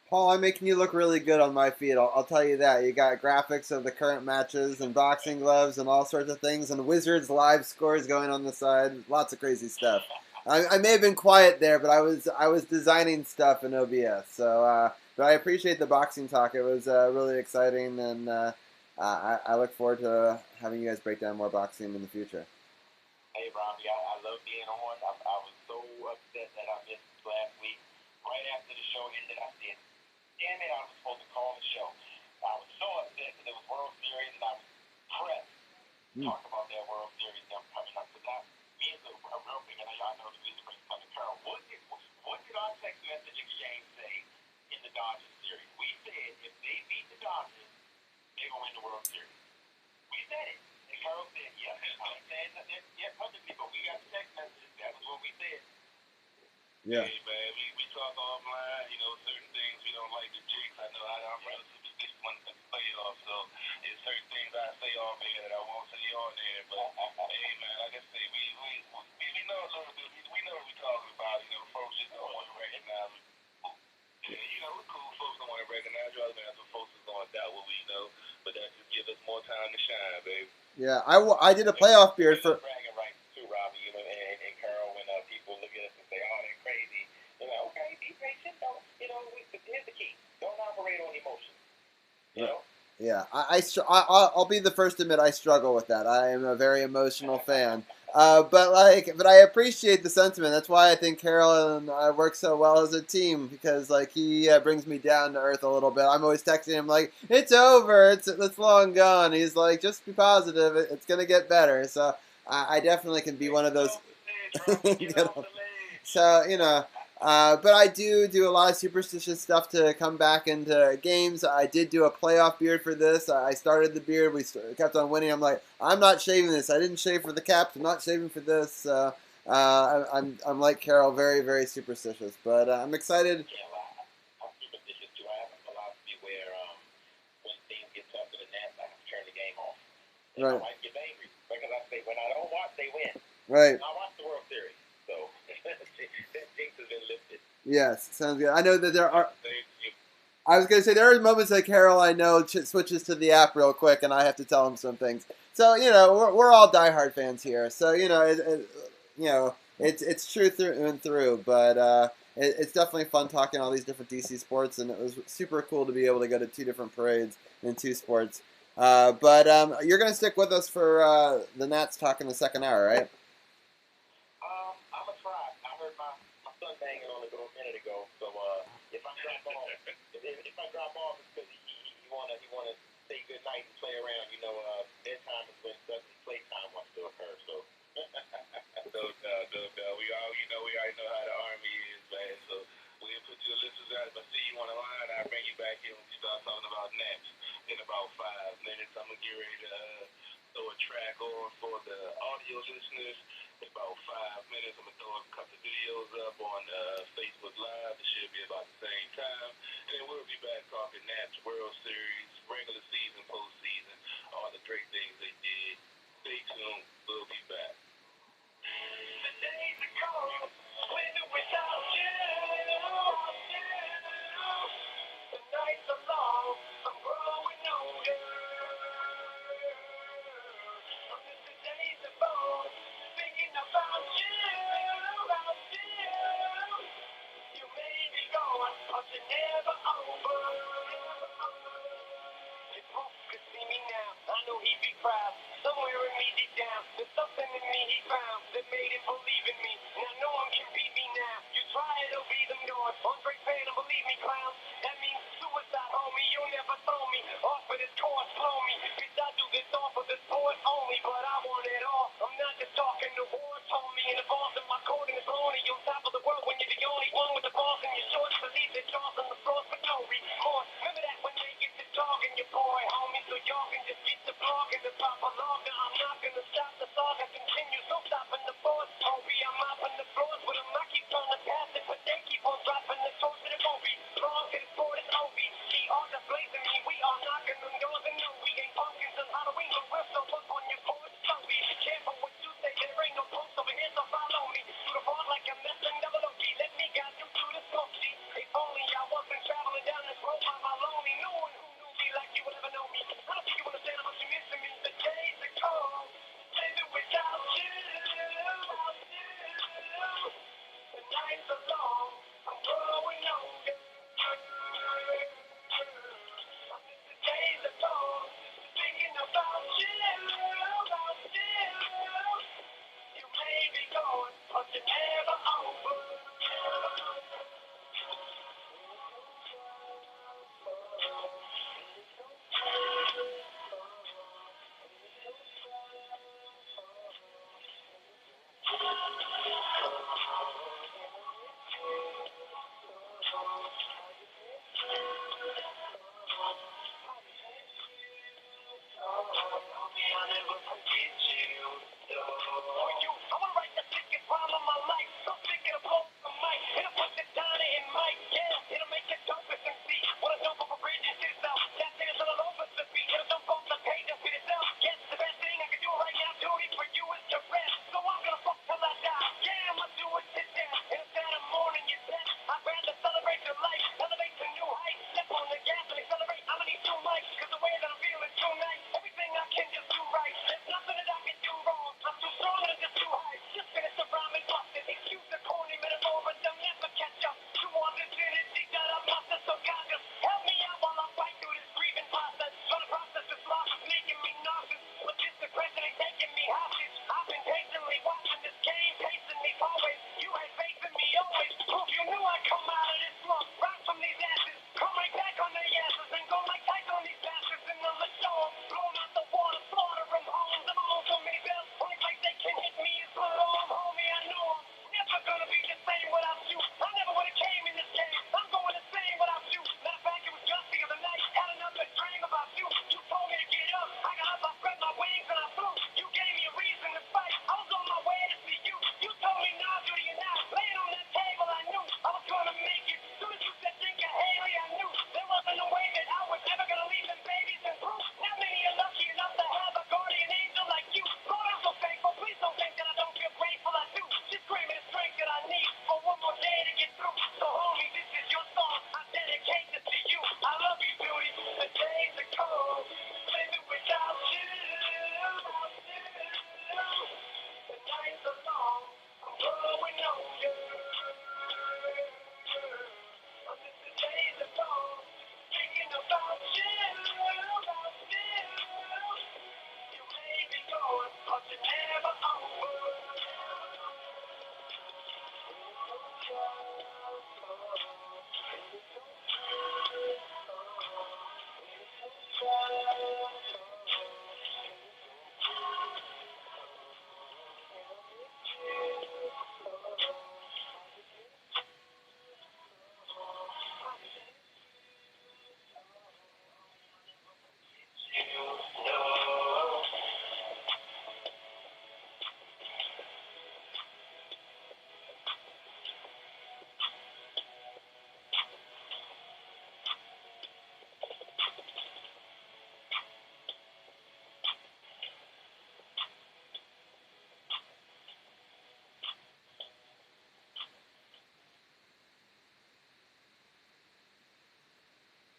Paul, I'm making you look really good on my feed. I'll tell you that. You got graphics of the current matches and boxing gloves and all sorts of things, and Wizards live scores going on the side. Lots of crazy stuff. I may have been quiet there, but I was designing stuff in OBS. So, but I appreciate the boxing talk. It was really exciting, and I look forward to having you guys break down more boxing in the future. Hey, Robbie, I love being on. I was so upset that I missed last week. Right after the show ended, I said, damn it, I was supposed to call the show. I was so upset that it was World Series, and I was pressed to talk about that World Series coming up. But now, me as a real big, and y'all know the music brings coming, Carl, what did our text message exchange say in the Dodgers series? We said if they beat the Dodgers, they're going to win the World Series. We said it. And Carl said, yeah, I'm saying that, yeah, publicly, but we got the text messages. That was what we said. Yeah. Hey, man, we talk offline, certain things we don't like to jinx. I know I'm rather superstitious when it comes to playoffs, so there's certain things I say off air that I won't say on there. But, hey, man, like I say, we know a little bit. We know what we're talking about. Folks just don't want to recognize it. Yeah, we're cool. Folks don't want to recognize you. Other than some folks is going to doubt what we know, but that just gives us more time to shine, baby. Yeah, I did a playoff beard for. Bragging rights too, Robbie, and Carl, when people look at us and say, "Oh, they're crazy," okay, be patient. Don't, here's the key: don't operate on emotion. Yeah, I'll be the first to admit I struggle with that. I am a very emotional fan. But I appreciate the sentiment. That's why I think Carol and I work so well as a team, because he brings me down to earth a little bit. I'm always texting him like, "It's over. It's long gone." He's like, "Just be positive. It's gonna get better." So I definitely can be one of those. So but I do a lot of superstitious stuff to come back into games. I did do a playoff beard for this. I started the beard. We kept on winning. I'm like, I'm not shaving this. I didn't shave for the Caps. I'm not shaving for this. I'm like Carol, very, very superstitious. But I'm excited. Yeah, well, I'm superstitious too. I have a philosophy where when things get tough to the Nats, I have to turn the game off. And Right. my wife gets angry because I say, when I don't watch, they win. Right. I watch the World Series. So that jinx has been lifted. Yes, sounds good. I know that there are. I was gonna say there are moments like Carol I know switches to the app real quick, and I have to tell him some things. So we're all diehard fans here. So it's true through and through. But it's definitely fun talking all these different DC sports, and it was super cool to be able to go to 2 different parades in 2 sports. But you're gonna stick with us for the Nats talk in the second hour, right? I'm gonna try. I heard my son banging on the door a minute ago. So if I drop off, it's because he wanna say good night and play around. Bedtime is when suddenly playtime wants to occur. So no doubt. We already know how the Army is, man. So we'll put your listeners out. If I see you on the line, I'll bring you back in when we start talking about Nats in about 5 minutes. I'm gonna get ready to throw a track on for the audio listeners. In about 5 minutes, I'm going to throw a couple of videos up on Facebook Live. It should be about the same time. And then we'll be back talking Nats, World Series, regular season, postseason, all the great things they did. Stay tuned. We'll be back. The days are cold. When without you. The nights are long. I'm growing older. I miss the days of old. Thinking about you. You may be gone, but you're never over. If Hope could see me now, I know he'd be proud. Somewhere in me deep down, there's something in me he found that made him believe in me. Now no one can beat me now. You try, it'll be them doors. On great fan, believe me, clown. That means suicide, homie. You'll never throw me.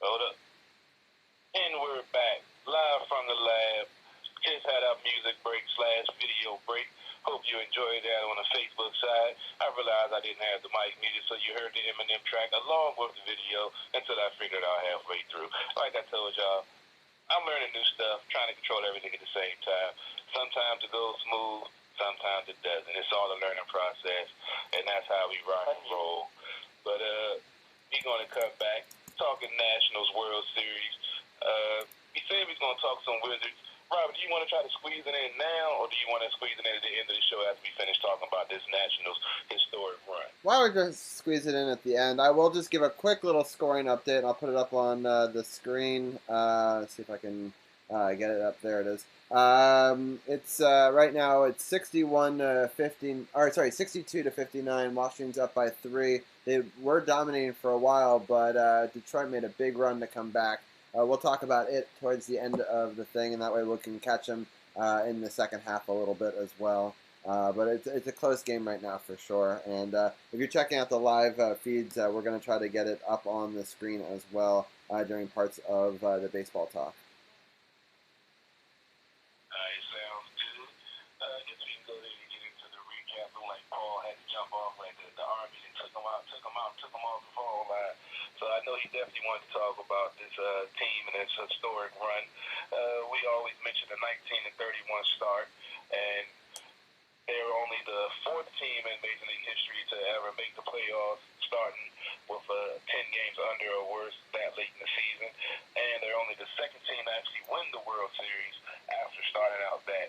Hold up. And we're back, live from the lab. Just had our music break / video break. Hope you enjoyed that on the Facebook side. I realized I didn't have the mic muted, so you heard the Eminem track along with the video until I figured out halfway through. Like I told y'all, I'm learning new stuff, trying to control everything at the same time. Sometimes it goes smooth, sometimes it doesn't. It's all a learning process, and that's how we rock and roll. But we're going to come back, talking Nationals World Series. We said we was going to talk some Wizards. Robert, do you want to try to squeeze it in now, or do you want to squeeze it in at the end of the show after we finish talking about this Nationals historic run? Why don't we just squeeze it in at the end? I will just give a quick little scoring update. I'll put it up on the screen. Let's see if I can get it up. There it is. It's right now it's 61 to 15. Or sorry, 62 to 59. Washington's up by 3. They were dominating for a while, but Detroit made a big run to come back. We'll talk about it towards the end of the thing, and that way we can catch them in the second half a little bit as well. But it's a close game right now for sure. And if you're checking out the live feeds, we're going to try to get it up on the screen as well during parts of the baseball talk. Alright, sounds good. I guess we can go ahead and get into the recap. Like Paul had to jump off, like the Army and took him off the phone line. know he definitely wanted to talk about this team and its historic run. We always mention the 19-31 start, and they're only the fourth team in Major League history to ever make the playoffs, starting with 10 games under or worse that late in the season, and they're only the second team to actually win the World Series after starting out that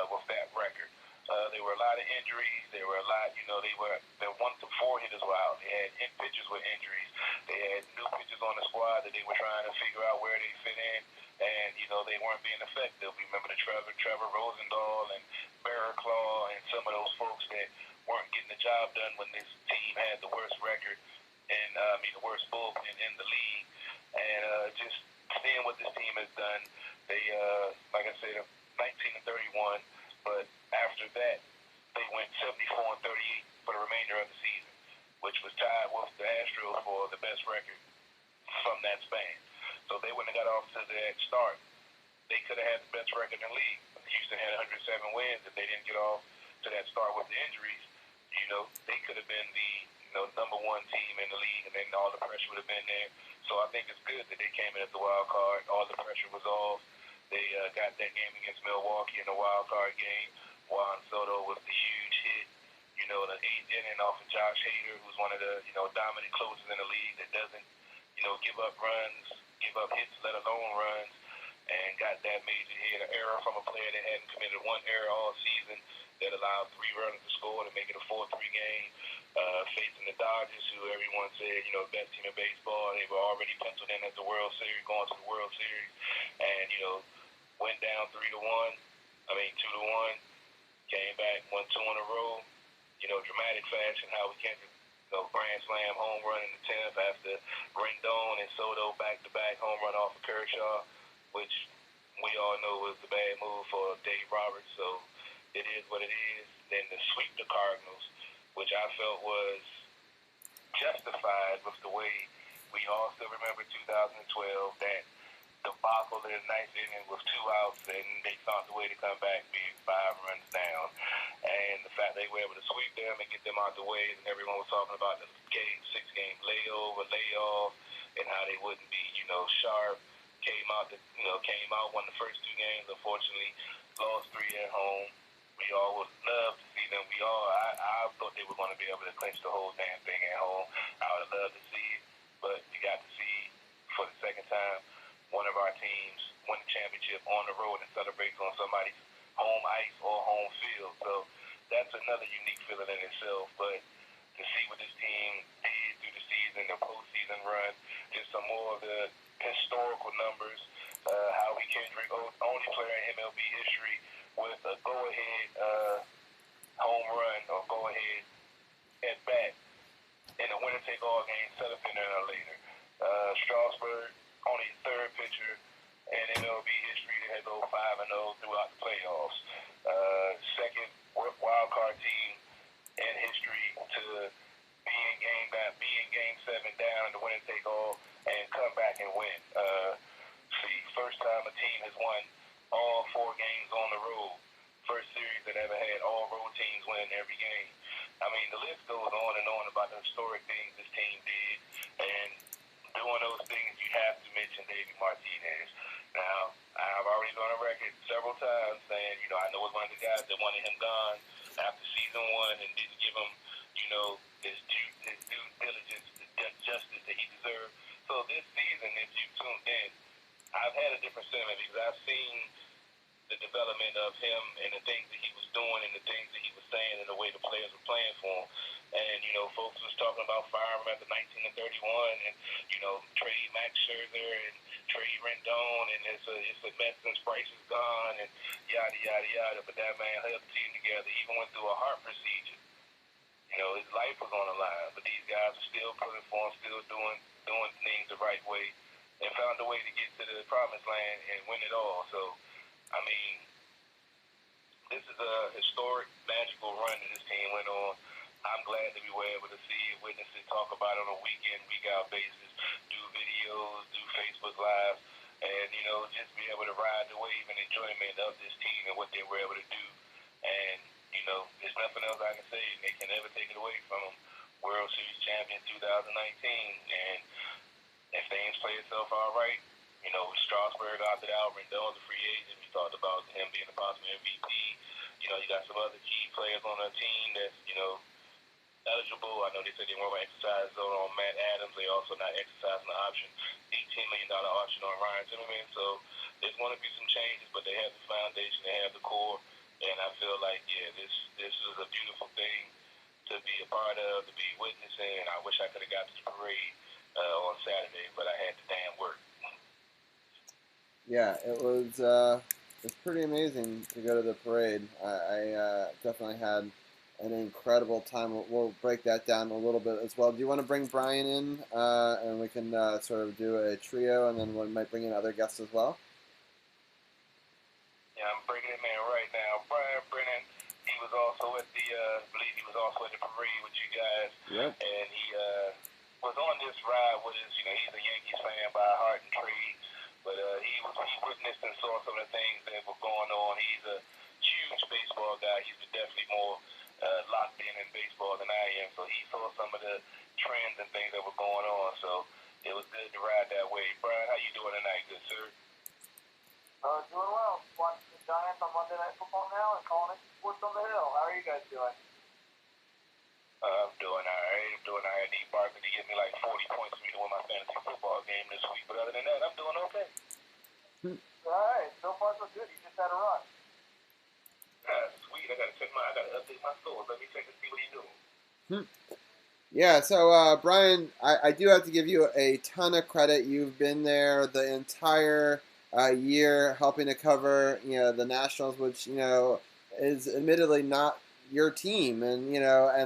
with that record. There were a lot of injuries. There were a lot, their 1 to 4 hitters were out. They had pitchers with injuries. They had new pitchers on the squad that they were trying to figure out where they fit in, and they weren't being effective. We remember the Trevor Rosendahl and Claw and some of those folks that weren't getting the job done when this team had the worst record and the worst bullpen in the league. And just seeing what this team has done, they like I said, 19-31, but after that they went 74-38 for the remainder of the season, which was tied with the Astros for the best record from that span. So they wouldn't have got off to that start. They could have had the best record in the league. Houston had 107 wins. If they didn't get off to that start with the injuries, they could have been the number one team in the league, and then all the pressure would have been there. So I think it's good that they came in at the wild card. All the pressure was off. They got that game against Milwaukee in the wild card game. Juan Soto with the huge hit, the 8th inning off of Josh Hader, who's one of the dominant closers in the league that doesn't give up runs, give up hits, let alone runs. And got that major hit, an error from a player that hadn't committed one error all season that allowed 3 runners to score to make it a 4-3 game. Facing the Dodgers, who everyone said, best team in baseball. They were already penciled in at the World Series, going to the World Series. And, went down 2-1, came back, won 2 in a row. Dramatic fashion, how we can't grand slam home run in the 10th after Rendon and Soto back-to-back home run off of Kershaw, which we all know was the bad move for Dave Roberts, so it is what it is. Then to sweep the Cardinals, which I felt was justified with the way we all still remember 2012, that debacle in the 9th inning with 2 outs, and they found the way to come back being 5 runs down. And the fact they were able to sweep them and get them out the way, and everyone was talking about the 6-game layoff, and how they wouldn't be, sharp. Came out, won the first 2 games. Unfortunately, lost 3 at home. We all would love to see them. I thought they were going to be able to clinch the whole damn thing at home. I would have loved to see it, but you got to see for the second time one of our teams win the championship on the road and celebrate on somebody's home ice or home field. So that's another unique feeling in itself. But to see what this team did through the season, the postseason run, just some more of the historical numbers. Howie Kendrick, only player in MLB history with a go-ahead home run or go-ahead at bat in a winner-take-all game 7th inning or later. Strasburg, only 3rd pitcher in MLB history that has go 5-0 throughout the playoffs. Second wild card team in history to be in game 7 down in the winner-take-all and come back and win. First time a team has won all 4 games on the road. First series that ever had all road teams winning every game. The list goes on and on about the historic things this team did, and doing those things, you have to mention David Martinez. Now, I've already been on record several times saying, I know it's one of the guys that wanted him gone after season 1 and didn't give him, his due diligence, the justice that he deserved. So this season, if you tuned in, I've had a different sentiment because I've seen the development of him and the things that he was doing and the things that he was saying and the way the players were playing for him. And, folks was talking about firing him after 19-31 and, trade Max Scherzer and trade Rendon, and it's a mess since Bryce is gone and yada, yada, yada. But that man held the team together, even went through a heart procedure. His life was on the line, but these guys are still pulling for him, still doing things the right way, and found a way to get to the promised land and win it all. So, this is a historic, magical run that this team went on. I'm glad that we were able to see it, witness it, talk about it on a week-in, week-out basis, do videos, do Facebook Live, and, just be able to ride the wave and enjoyment of this team and what they were able to do. And, there's nothing else I can say. They can never take it away from them. World Series champion 2019. And himself all right. You know, Strasburg opted out. Rendon's a free agent. We talked about him being a possible MVP. You know, you got some other key players on the team that's, you know, eligible. I know they said they weren't going to exercise zone on Matt Adams. They also not exercising the option, $18 million option on Ryan Zimmerman. So there's going to be some changes, but they have the foundation, they have the core, and I feel like, yeah, this is a beautiful thing to be a part of, to be witnessing. And I wish I could have got to the parade on Saturday, but I had to damn work. Yeah, it was it's pretty amazing to go to the parade. I definitely had an incredible time. We'll break that down a little bit as well. Do you want to bring Brian in, and we can sort of do a trio, and then we might bring in other guests as well? Yeah, I'm bringing him in right now. Brian Brennan, he was also at the, I believe he was also at the parade with you guys. Yep. And he was on this ride with us. You know, he's a Yankees fan by heart and trade. But he witnessed and saw some of the things that were going on. He's a huge baseball guy. He's definitely more locked in baseball than I am. So he saw some of the trends and things that were going on. So it was good to ride that way. Brian, how you doing tonight, good sir? Doing well. Watching the Giants on Monday Night Football now and calling it Sports on the Hill. How are you guys doing? I'm doing all right. I need Barkley to give me like 40 points for me to win my fantasy football game this week. But other than that, I'm doing okay. All right. So far, so good. You just had a run. Sweet. I got to update my scores. Let me check and see what you're doing. Yeah, so Brian, I do have to give you a ton of credit. You've been there the entire year helping to cover, you know, the Nationals, which, you know, is admittedly not your team. And, you know, I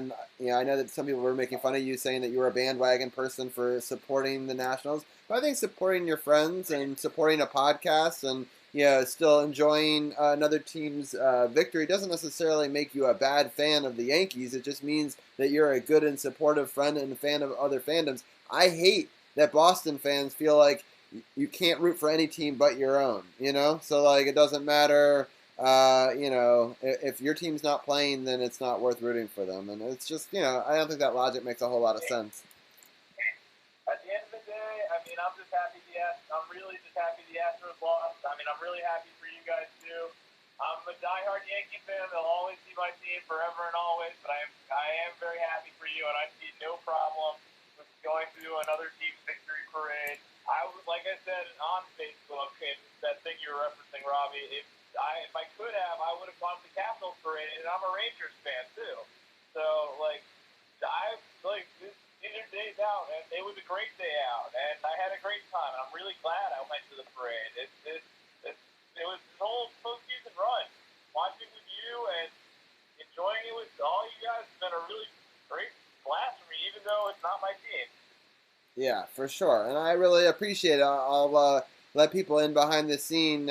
know that some people were making fun of you, saying that you were a bandwagon person for supporting the Nationals. But I think supporting your friends and supporting a podcast and, you know, still enjoying another team's victory doesn't necessarily make you a bad fan of the Yankees. It just means that you're a good and supportive friend and a fan of other fandoms. I hate that Boston fans feel like you can't root for any team but your own, you know? So, like, it doesn't matter, you know, if your team's not playing, then it's not worth rooting for them. And it's just, you know, I don't think that logic makes a whole lot of sense. At the end of the day, I mean, I'm really just happy the Astros lost. I mean, I'm really happy for you guys too. I'm a diehard Yankee fan. They'll always be my team forever and always. But I am very happy for you, and I see no problem with going through another team's victory parade. I was, like I said, on Facebook, and that thing you were referencing, Robbie. If I could have, I would have gone to the Capitals parade, and I'm a Rangers fan too. So these are days out, and it was a great day out, and I had a great time. I'm really glad I went to the parade. It was this whole postseason run. Watching with you and enjoying it with all you guys has been a really great blast for me, even though it's not my team. Yeah, for sure, and I really appreciate it. I'll let people in behind the scene.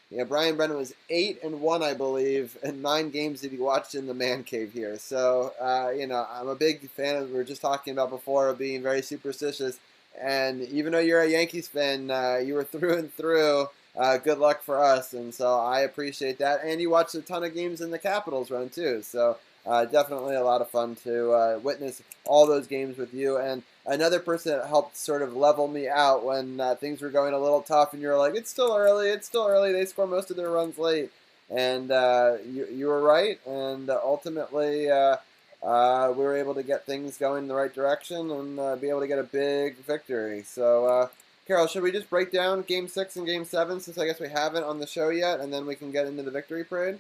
Yeah, Brian Brennan was 8-1, I believe, in 9 games that he watched in the man cave here. So, you know, I'm a big fan of, we were just talking about before, of being very superstitious. And even though you're a Yankees fan, you were through and through. Good luck for us, and so I appreciate that. And you watched a ton of games in the Capitals run too. So definitely a lot of fun to witness all those games with you. And another person that helped sort of level me out when things were going a little tough, and you were like, "It's still early. It's still early. They score most of their runs late." And you were right. And ultimately, we were able to get things going in the right direction and be able to get a big victory. So. Carol, should we just break down Game 6 and Game 7, since I guess we haven't on the show yet, and then we can get into the victory parade?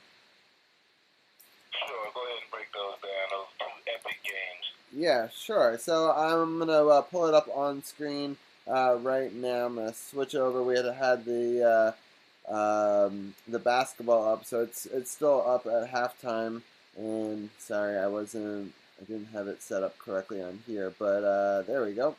Sure, go ahead and break those down, those 2 epic games. Yeah, sure. So I'm going to pull it up on screen right now. I'm going to switch over. We had the basketball up, so it's still up at halftime. And sorry, I didn't have it set up correctly on here, but there we go.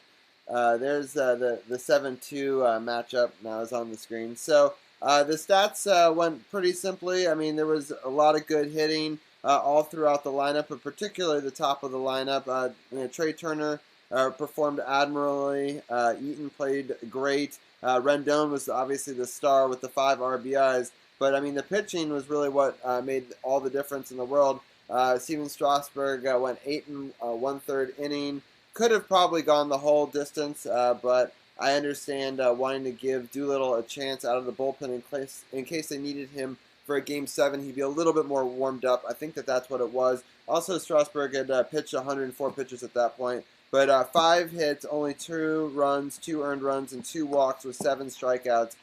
There's the 7-2 matchup now is on the screen. So the stats went pretty simply. I mean, there was a lot of good hitting all throughout the lineup, but particularly the top of the lineup. Trey Turner performed admirably. Eaton played great. Rendon was obviously the star with the 5 RBIs. But, I mean, the pitching was really what made all the difference in the world. Steven Strasburg went 8 1/3 inning. Could have probably gone the whole distance, but I understand wanting to give Doolittle a chance out of the bullpen in case they needed him for a Game 7. He'd be a little bit more warmed up. I think that's what it was. Also, Strasburg had pitched 104 pitches at that point. But 5 hits, only 2 runs, 2 earned runs, and 2 walks with 7 strikeouts.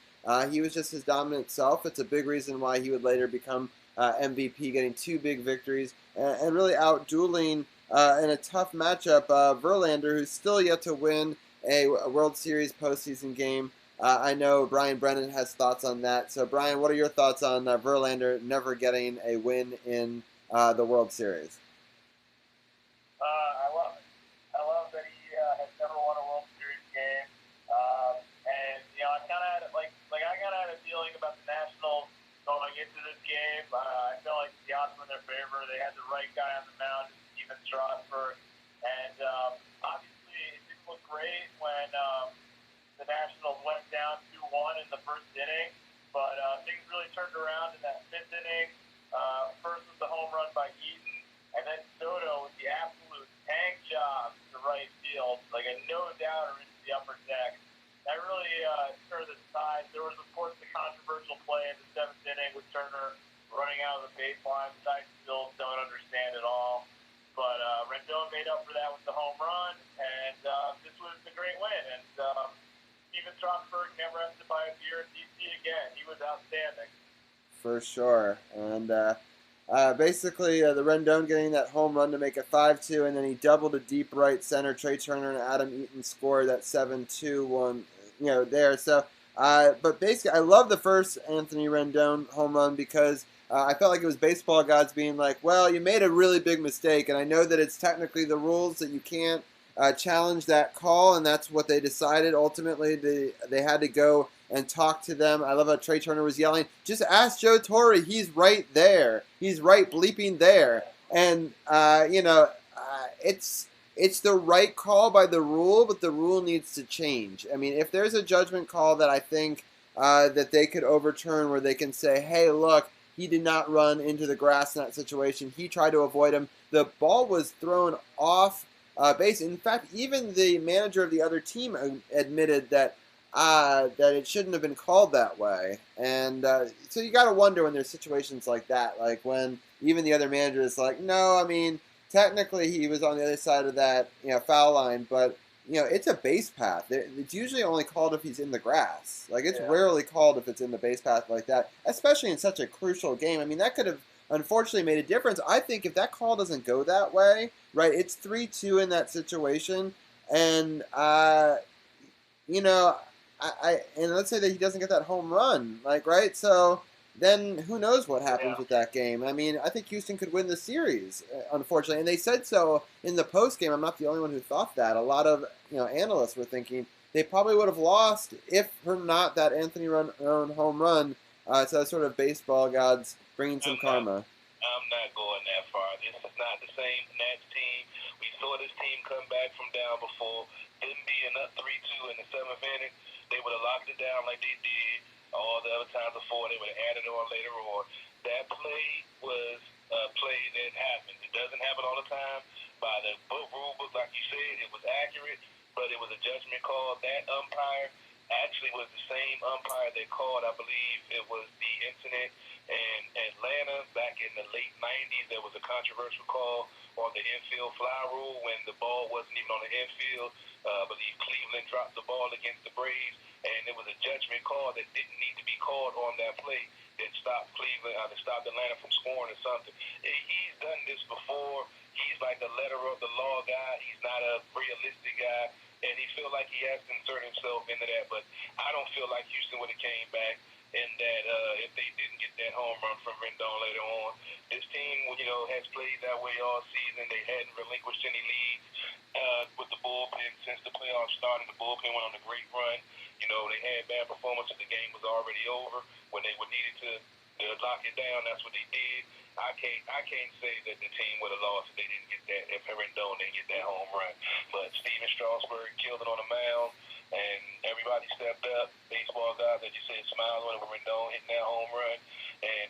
He was just his dominant self. It's a big reason why he would later become MVP, getting 2 big victories and really out-dueling in a tough matchup Verlander, who's still yet to win a World Series postseason game. I know Brian Brennan has thoughts on that. So, Brian, what are your thoughts on Verlander never getting a win in the World Series? I love it. I love that he has never won a World Series game. And I kind of had a feeling about the Nationals going into this game. I felt like the odds were in their favor. They had the right guy on the mound, Steven Strasburg, and obviously it didn't look great when the Nationals went down 2-1 in the first inning. But things really turned around in that 5th inning. First was the home run by Eaton, and then Soto with the absolute tank job to right field, like a no-doubter into the upper deck. That really turned the tide. There was, of course, the controversial play in the 7th inning with Turner running out of the baseline, which I still don't understand at all. But Rendon made up for that with the home run, and this was a great win. And Steven Strasburg never has to buy a beer at DC again. He was outstanding. For sure. And basically, the Rendon getting that home run to make it 5-2, and then he doubled to deep right center. Trey Turner and Adam Eaton scored that 7-2 one, there. So, but basically, I love the first Anthony Rendon home run because I felt like it was baseball gods being like, well, you made a really big mistake, and I know that it's technically the rules that you can't challenge that call, and that's what they decided. Ultimately, they had to go and talk to them. I love how Trey Turner was yelling, just ask Joe Torre. He's right there. He's right bleeping there. And, it's the right call by the rule, but the rule needs to change. I mean, if there's a judgment call that I think that they could overturn where they can say, hey, look, he did not run into the grass in that situation. He tried to avoid him. The ball was thrown off base. In fact, even the manager of the other team admitted that it shouldn't have been called that way. And so you got to wonder when there's situations like that, like when even the other manager is like, no, I mean, technically he was on the other side of that foul line, but it's a base path. It's usually only called if he's in the grass. Like, it's rarely called if it's in the base path like that, especially in such a crucial game. I mean, that could have unfortunately made a difference. I think if that call doesn't go that way, right, it's 3-2 in that situation, and and let's say that he doesn't get that home run, like, right? So then who knows what happens with that game. I mean, I think Houston could win the series, unfortunately. And they said so in the postgame. I'm not the only one who thought that. A lot of analysts were thinking they probably would have lost if or not that Anthony Rendon home run. So that's sort of baseball gods bringing some karma. I'm not going that far. This is not the same Nats team. We saw this team come back from down before. Them being up 3-2 in the 7th inning, they would have locked it down like they did all the other times before. They would have added on later on. That play was a play that happens. It doesn't happen all the time. By the rule book, like you said, it was accurate, but it was a judgment call. That umpire actually was the same umpire that called, I believe it was the incident in Atlanta back in the late 90s. There was a controversial call on the infield fly rule when the ball wasn't even on the infield. I believe Cleveland dropped the ball against the Braves, and it was a judgment call that didn't need to be called on that play that stopped Cleveland, that stopped Atlanta from scoring or something. He's done this before. He's like the letter of the law guy. He's not a realistic guy, and he feels like he has to insert himself into that. But I don't feel like Houston would have came back, and that if they didn't get that home run from Rendon later on, this team, has played that way all season. They hadn't relinquished any leads with the bullpen since the playoffs started. The bullpen went on a great run. They had bad performances. The game was already over. When they were needed to lock it down, that's what they did. I can't say that the team would have lost if they didn't get that, if Rendon didn't get that home run. But Steven Strasburg killed it on the mound, and everybody stepped up. Baseball guys, as you said, smiled when Rendon hitting that home run. And,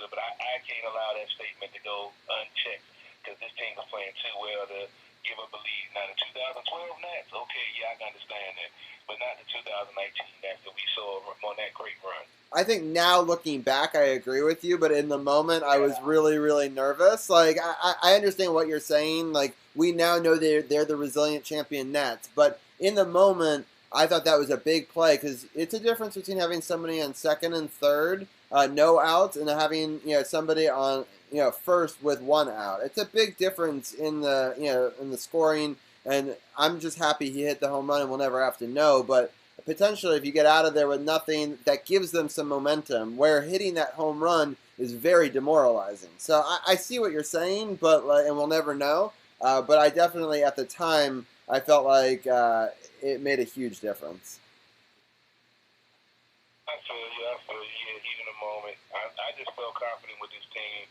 but I can't allow that statement to go unchecked because this team is playing too well to give up a lead. Now, the 2012 Nats, okay, yeah, I can understand that. But not the 2019 Nats that we saw on that great run. I think now looking back, I agree with you, but in the moment, I was really, really nervous. Like, I understand what you're saying. Like, we now know they're the resilient champion Nets, but in the moment, I thought that was a big play because it's a difference between having somebody on second and third, no outs, and having somebody on first with one out. It's a big difference in the in the scoring, and I'm just happy he hit the home run, and we'll never have to know, but potentially if you get out of there with nothing, that gives them some momentum, where hitting that home run is very demoralizing. So I see what you're saying, but and we'll never know, but I definitely at the time I felt like it made a huge difference. I feel you. Yeah, heat in the moment. I just felt confident with this team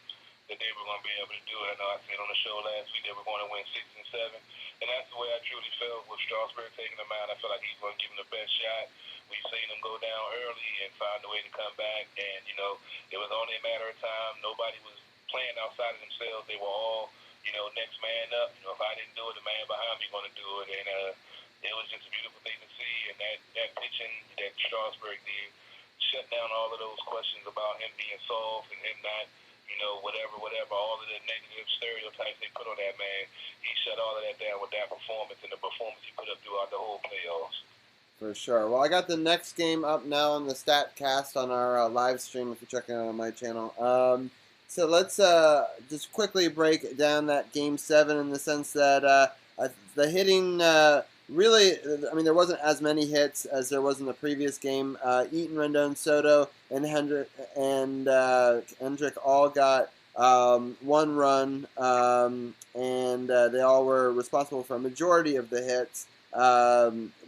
that they were going to be able to do it. I know I said on the show last week they were going to win 6 and 7, and that's the way I truly felt with Strasburg taking them out. I felt like he was going to give them the best shot. We've seen them go down early and find a way to come back, and it was only a matter of time. Nobody was playing outside of themselves. They were all next man up. If I didn't do it, the man behind me going to do it, and it was just a beautiful thing to see. And that pitching that Strasburg did shut down all of those questions about him being soft and him not whatever, all of the negative stereotypes they put on that man. He shut all of that down with that performance and the performance he put up throughout the whole playoffs. For sure. Well, I got the next game up now on the StatCast on our live stream if you're checking it out on my channel. So let's just quickly break down that Game 7 in the sense that the hitting really, I mean, there wasn't as many hits as there was in the previous game. Eaton, Rendon, Soto, and Hendrick all got 1 run, and they all were responsible for a majority of the hits,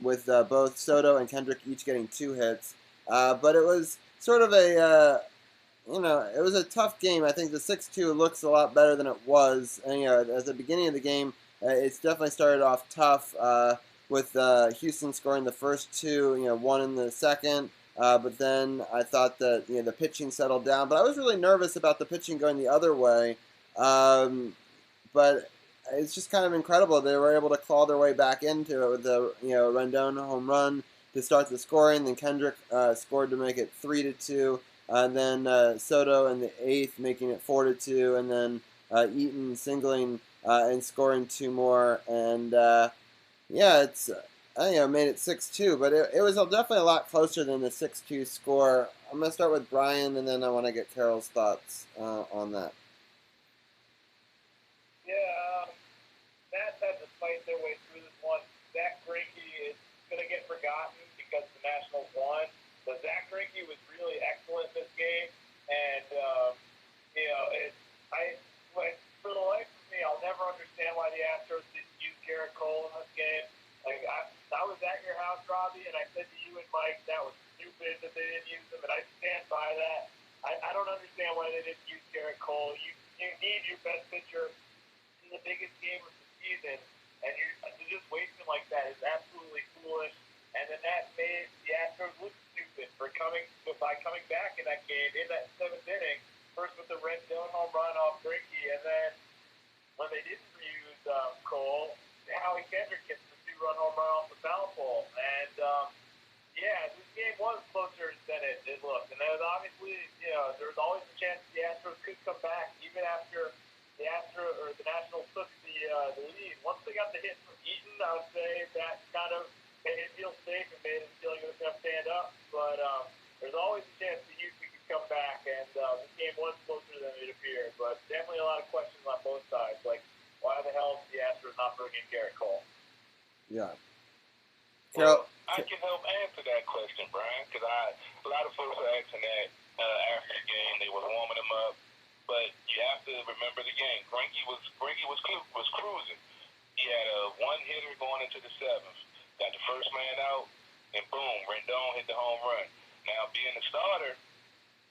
with both Soto and Kendrick each getting 2 hits. But it was sort of it was a tough game. I think the 6-2 looks a lot better than it was. And, at the beginning of the game, it's definitely started off tough, with Houston scoring the first 2, 1 in the second. But then I thought that the pitching settled down. But I was really nervous about the pitching going the other way. But it's just kind of incredible. They were able to claw their way back into it with the Rendon home run to start the scoring. Then Kendrick scored to make it 3-2. And then Soto in the 8th making it 4-2. And then Eaton singling and scoring 2 more. And it's made it 6-2, but it was definitely a lot closer than the 6-2 score. I'm going to start with Brian, and then I want to get Carol's thoughts on that. Yeah, Nats had to fight their way through this one. Zach Greinke is going to get forgotten because the Nationals won, but Zach Greinke was really excellent this game, and for the life of me, I'll never understand why the Astros didn't use Garrett Cole in this game. Like, I was at your house, Robbie, and I said to you and Mike that was stupid that they didn't use him, and I stand by that. I don't understand why they didn't use Garrett Cole. You need your best pitcher in the biggest game of the season, and to just waste him like that is absolutely foolish. And then that made the Astros look stupid by coming back in that game in that 7th inning, first with the Rendon home run off Greinke, and then when they didn't use Cole, Howie Kendrick gets the 2-run home run off the foul pole. And this game was closer than it looked. And there was obviously, there was always a chance the Astros could come back even after the Nationals took the lead. Once they got the hit from Eaton, I would say that kind of made it feel safe and made it feel like it was going to stand up. But there's always a chance that Houston could come back, and this game was closer than it appeared. But definitely a lot of questions on both sides, like why the hell is the Astros not bringing Garrett Cole? Yeah. Well, I can help answer that question, Brian, because a lot of folks are asking that after the game. They were warming him up, but you have to remember the game. Greinke was cruising. He had a 1-hitter going into the 7th. Got the first man out, and boom, Rendon hit the home run. Now, being a starter,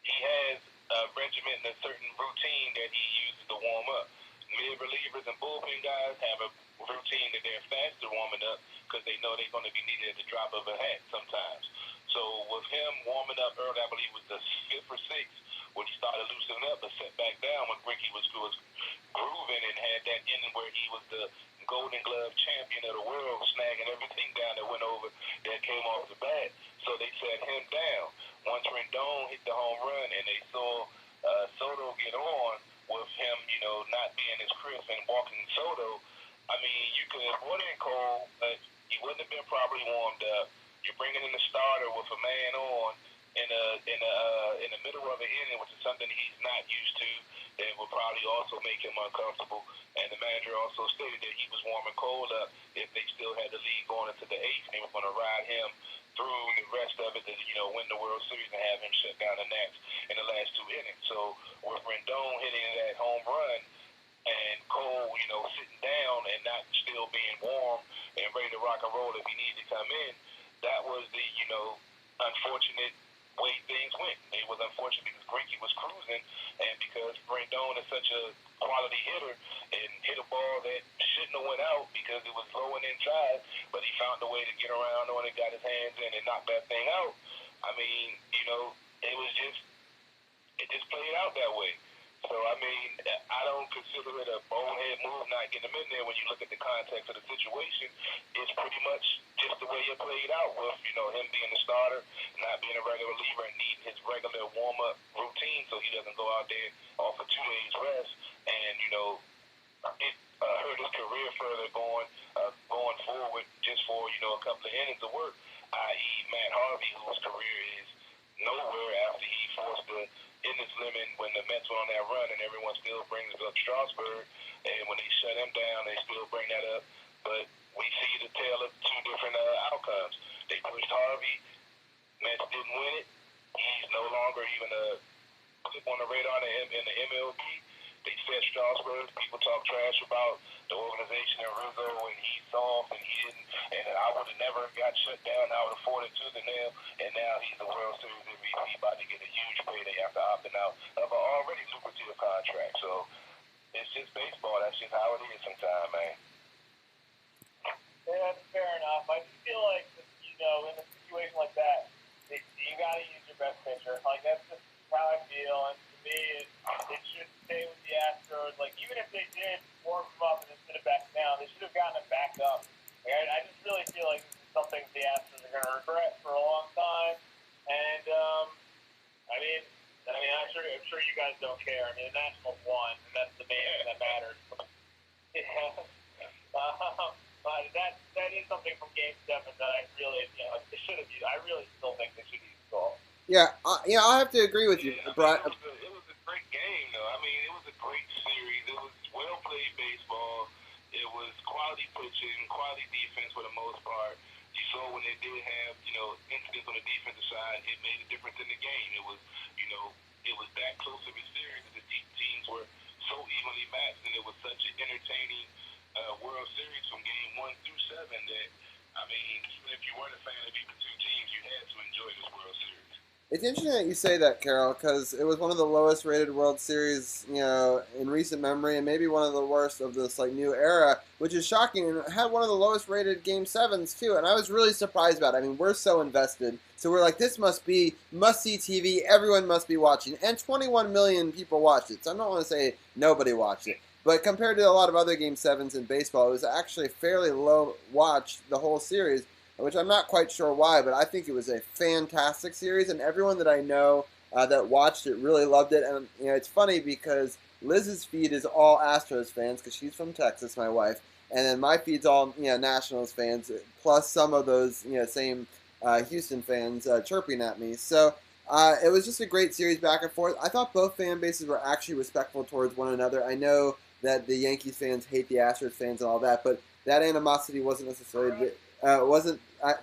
he has a regimen and a certain routine that he uses to warm up. Mid-relievers and bullpen guys have a routine that they're faster warming up because they know they're going to be needed at the drop of a hat sometimes. So with him warming up early, I believe it was the 5th or 6th, when he started loosening up and set back down when Greinke was grooving and had that inning where he was the Golden came off the bat, so they set him down. Once Rendon hit the home run and they saw Soto get on with him, not being as crisp and walking Soto, I mean, you could have brought in Cole, but he wouldn't have been properly warmed up. You're bringing in the starter with a man on in the middle of an inning, which is something he's not used to. That would probably also make him uncomfortable. And the manager also stated that he was warming Cole up if they still had the lead going into the eighth, and they were going to ride him through the rest of it to win the World Series and have him shut down the Nats in the last two innings. So with Rendon hitting that home run and Cole, sitting down and not still being warm and ready to rock and roll if he needed to come in, that was the, unfortunate way things went. It was unfortunate because Greinke was cruising, and because Rendon is such a quality hitter and hit a ball that shouldn't have went out because it was low and inside, but he found a way to get around on it, got his hands in, and knocked that thing out. I mean, it just played out that way. So, I mean, I don't consider it a bonehead move not getting him in there when you look at the context of the situation. It's pretty much just the way it played out with, him being the starter, not being a regular reliever, and needing his regular warm-up routine so he doesn't go out there off for 2 days rest and, it hurt his career further going forward just for, a couple of innings of work, i.e. Matt Harvey, whose career is nowhere after he forced the innings limit when the Mets went on that run, and everyone still brings up Strasburg, and when they shut him down, they still bring that up. But we see the tale of two different outcomes. They pushed Harvey, Mets didn't win it. He's no longer even a clip on the radar in the MLB. They said Strasburg. People talk trash about the organization and Rizzo, and he's soft, and he didn't. And I would have never got shut down. I would have fought it tooth and nail. And now he's the World Series MVP, about to get a huge payday after opting out of an already lucrative contract. So it's just baseball. That's just how it is sometimes, man. Yeah, that's fair enough. I just feel like, in a situation like that, you got to use your best pitcher. Like, that's just how I feel. And to me, it should stay with the Astros. Like, even if they did warm him up and then sit it back down, they should have gotten him back up. Like, I just really feel like this is something the Astros are going to regret for a long time. And, I'm sure you guys don't care. I mean, the Nationals won, and that's the main thing that matters. Yeah. But that is something from Game 7 that I really, they should have used. I really still think they should use golf. Yeah, I have to agree with you, Brian. It was a great game, though. I mean, it was a great series. It was well-played baseball. It was quality pitching, quality defense for the most part. You saw when they did have, incidents on the defensive side, it made a difference in the game. It was, it was that close of a series that the teams were so evenly matched, and it was such an entertaining World Series from game 1 through 7 that, I mean, even if you weren't a fan of either two teams, you had to enjoy this World Series. It's interesting that you say that, Carol, because it was one of the lowest rated World Series, in recent memory, and maybe one of the worst of this new era, which is shocking. And it had one of the lowest rated Game 7s too, and I was really surprised about it. I mean, we're so invested, so we're like, this must be must-see TV. Everyone must be watching, and 21 million people watched it. So I don't want to say nobody watched it, but compared to a lot of other Game 7s in baseball, it was actually fairly low watched the whole series, which I'm not quite sure why, but I think it was a fantastic series, and everyone that I know that watched it really loved it. And it's funny because Liz's feed is all Astros fans because she's from Texas, my wife, and then my feed's all Nationals fans, plus some of those same Houston fans chirping at me. So it was just a great series back and forth. I thought both fan bases were actually respectful towards one another. I know that the Yankees fans hate the Astros fans and all that, but that animosity wasn't necessarily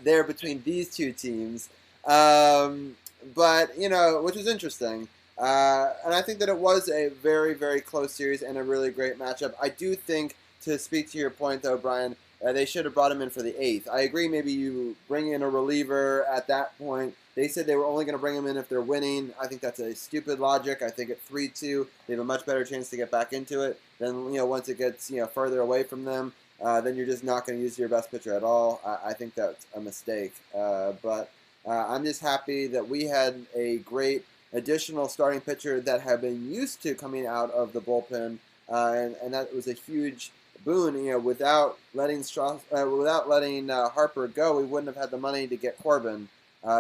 there between these two teams, but which was interesting, and I think that it was a very, very close series and a really great matchup. I do think, to speak to your point though, Brian, they should have brought him in for the 8th. I agree, maybe you bring in a reliever at that point. They said they were only going to bring him in if they're winning. I think that's a stupid logic. I think at 3-2 they have a much better chance to get back into it than once it gets further away from them. Then you're just not going to use your best pitcher at all. I think that's a mistake. But I'm just happy that we had a great additional starting pitcher that had been used to coming out of the bullpen, and that was a huge Boone, without letting Harper go, we wouldn't have had the money to get Corbin.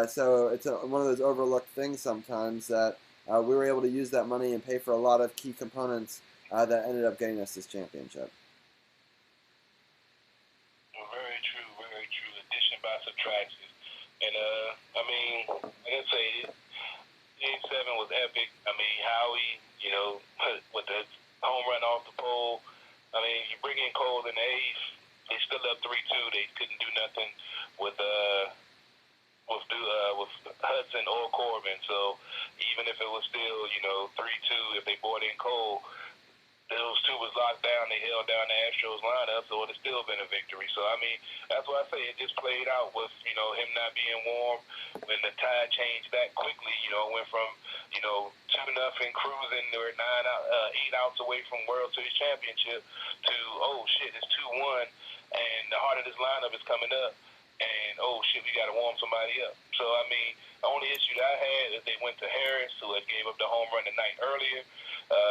So it's one of those overlooked things sometimes that we were able to use that money and pay for a lot of key components that ended up getting us this championship. Very true, very true. Addition by subtraction. And, like I say, Game 7 was epic. I mean, Howie, with the home run off the pole. I mean, you bring in Cole in the eighth, they still up 3-2. They couldn't do nothing with Hudson or Corbin. So even if it was still, 3-2, if they brought in Cole, those two was locked down. They held down the Astros lineup, so it would have still been a victory. So, I mean, that's why I say it just played out with, him not being warm. When the tide changed that quickly, it went from, 2-0 cruising, they were 8 outs away from World Series championship to, oh, shit, it's 2-1, and the heart of this lineup is coming up, and, oh, shit, we got to warm somebody up. So, I mean, the only issue that I had is they went to Harris, who had gave up the home run the night earlier.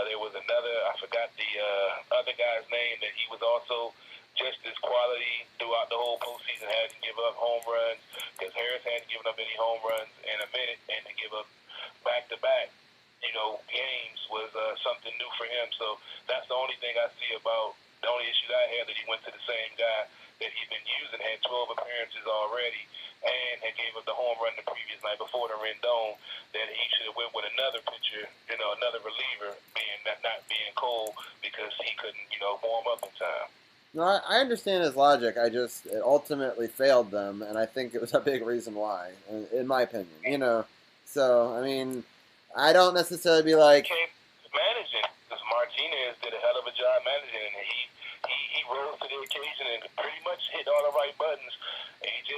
There was another, I forgot the other guy's name, that he was also just as quality throughout the whole postseason, hadn't given up home runs, because Harris hadn't given up any home runs in a minute, and to give up back-to-back, games was something new for him. So that's the only thing I see about, the only issue that I had, that he went to the same guy that he'd been using, had 12 appearances already, and had gave up the home run the previous night before the Rendon, that he should have went with another pitcher, another reliever, being not being Cole, because he couldn't, warm up in time. No, I understand his logic. It ultimately failed them, and I think it was a big reason why, in my opinion. So I mean, I don't necessarily be like managing, because Martinez did a hell of a job managing, and he rose to the occasion and pretty much hit all the right buttons. AJ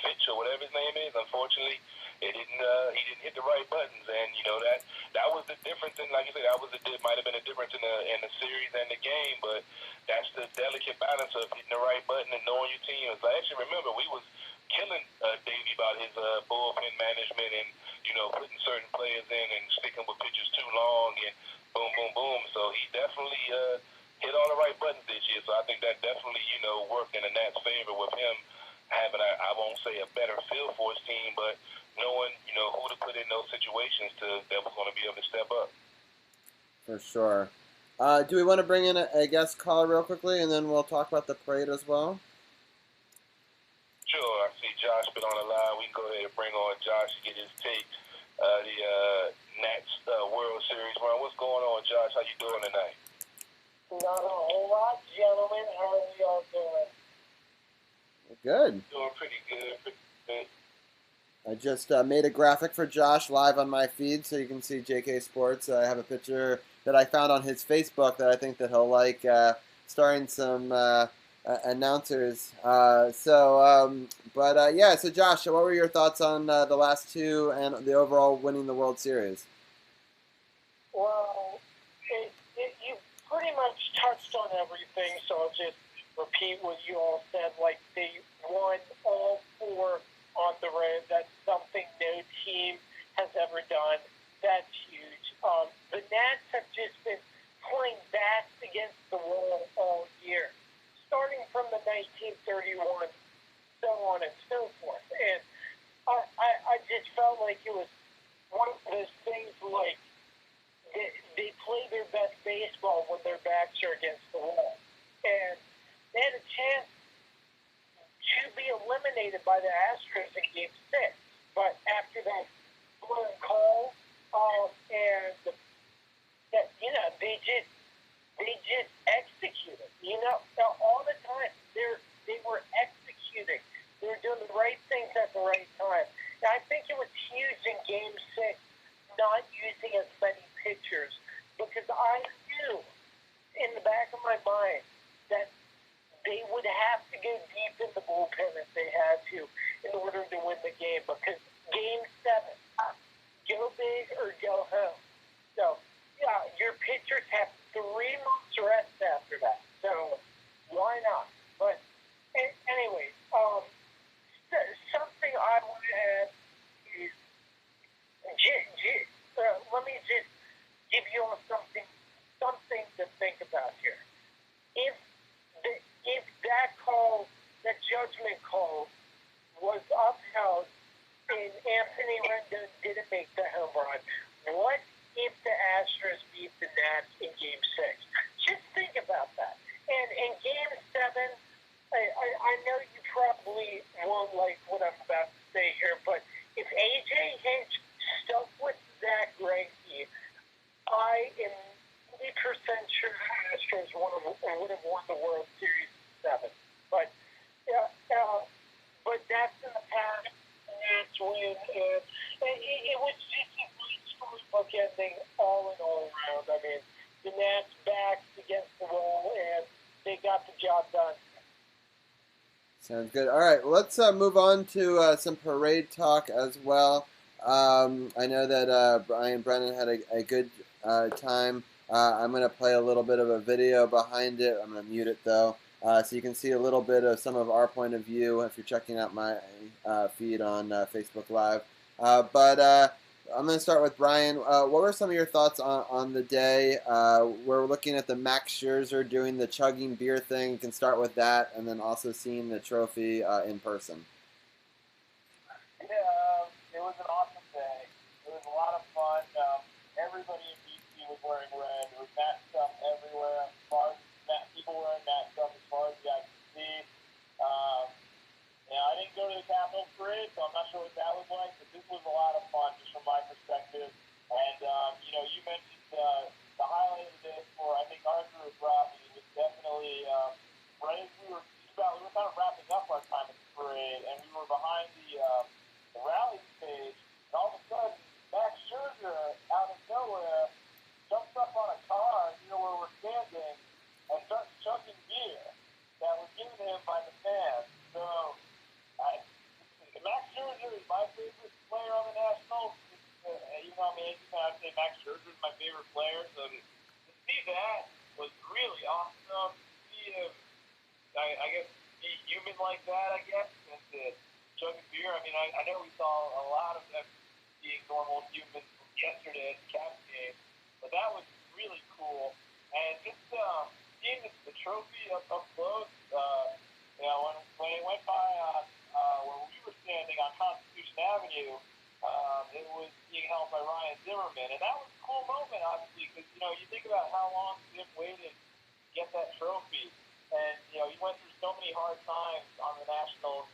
Fitch or whatever his name is, unfortunately, he didn't hit the right buttons, and that was the difference. And like I said, might have been a difference in the series and the game, but that's the delicate balance of hitting the right button and knowing your team. As I actually remember, we was killing Davey about his bullpen management and putting certain players in and sticking with pitchers too long and boom, boom, boom. So he definitely hit all the right buttons this year. So I think that definitely worked in the Nats' favor with him having I won't say a better feel for his team, but knowing who to put in those situations that was going to be able to step up. For sure. Do we want to bring in a guest caller real quickly, and then we'll talk about the parade as well? Sure. I see Josh been on the line. We can go ahead and bring on Josh to get his take. The Nats World Series run. What's going on, Josh? How you doing tonight? Not a whole lot, gentlemen. How are we all doing? Good. Doing pretty good. I just made a graphic for Josh live on my feed, so you can see JK Sports. I have a picture that I found on his Facebook that I think that he'll like, starring some announcers. So Josh, what were your thoughts on the last two and the overall winning the World Series? Well, you pretty much touched on everything, so I'll just repeat what you all said. Like, they won all four on the road. That's something no team has ever done. That's huge. The Nats have just been playing backs against the wall all year, starting from the 1931, so on and so forth. And I just felt like it was one of those things like they play their best baseball when their backs are against the wall. And they had a chance to be eliminated by the Astros in Game 6. But after that blown call, they just executed. All the time they were executing. They were doing the right things at the right time. And I think it was huge in Game 6 not using as many pitchers, because I knew in the back of my mind that they would have to go deep in the bullpen if they had to in order to win the game, because Game 7, go big or go home. So, yeah, your pitchers have 3 months rest after that. So, why not? But, anyways, something I Anthony Rendon didn't make the home run, what if the Astros beat the Nats in Game 6? Just think about that. And in Game 7, I know you probably won't like what I'm about to say here, but if A.J. Hinch stuck with Zach Greinke, I am 80% sure the Astros would have won the World Series in 7. But but that's in the past, and that's when it was just a great storybook ending all in all around. I mean, the Nats backed against the wall, and they got the job done. Sounds good. All right, let's move on to some parade talk as well. I know that Brian Brennan had a good time. I'm going to play a little bit of a video behind it. I'm going to mute it, though, so you can see a little bit of some of our point of view if you're checking out my feed on Facebook Live. But I'm going to start with Brian. What were some of your thoughts on the day? We're looking at the Max Scherzer doing the chugging beer thing. You can start with that, and then also seeing the trophy in person. Yeah, it was an awesome day. It was a lot of fun. Everybody in DC was wearing red. There was Nats stuff everywhere. People wearing Nats stuff as far as you guys could see. I didn't go to the Capitol parade, so I'm not sure what that was like, but this was a lot of fun just from my perspective. And, you mentioned the highlight of the day for, I think, Arthur was Robbie. It was definitely right as we were kind of wrapping up our time at the parade, and we were behind the rally stage, and all of a sudden, Max Scherzer, out of nowhere, jumps up on a car near where we're standing and starts chugging beer that was given to him by the fans. So, Max Scherzer is my favorite player on the Nationals. I'd say Max Scherzer is my favorite player. So to see that was really awesome. To see him, I guess, be human like that, and to chug beer. I mean, I know we saw a lot of them being normal humans yesterday at the Caps game, but that was really cool. And just seeing the trophy up close, when it went by where we were standing on Constitution Avenue, it was being held by Ryan Zimmerman, and that was a cool moment, obviously, because you think about how long Zim waited to get that trophy, and he went through so many hard times on the Nationals,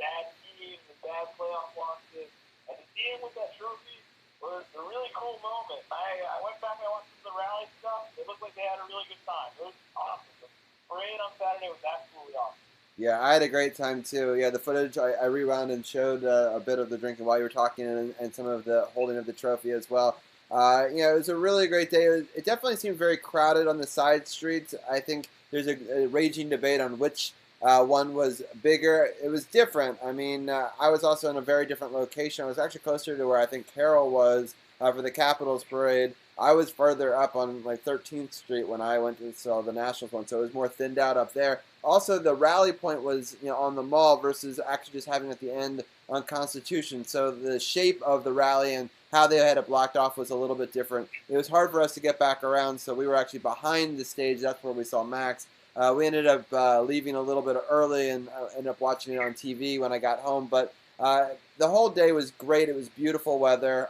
bad teams and bad playoff losses, and to see him with that trophy was a really cool moment. I went back and I watched some of the rally stuff. It looked like they had a really good time. It was awesome. The parade on Saturday was absolutely awesome. Yeah, I had a great time too. Yeah, the footage I rewound and showed a bit of the drinking while you were talking, and some of the holding of the trophy as well. It was a really great day. It definitely seemed very crowded on the side streets. I think there's a raging debate on which one was bigger. It was different. I mean, I was also in a very different location. I was actually closer to where I think Carroll was for the Capitals parade. I was further up on 13th Street when I went to saw the Nationals one, so it was more thinned out up there. Also, the rally point was on the mall versus actually just having it at the end on Constitution. So the shape of the rally and how they had it blocked off was a little bit different. It was hard for us to get back around, so we were actually behind the stage. That's where we saw Max. We ended up leaving a little bit early and ended up watching it on TV when I got home. But the whole day was great. It was beautiful weather.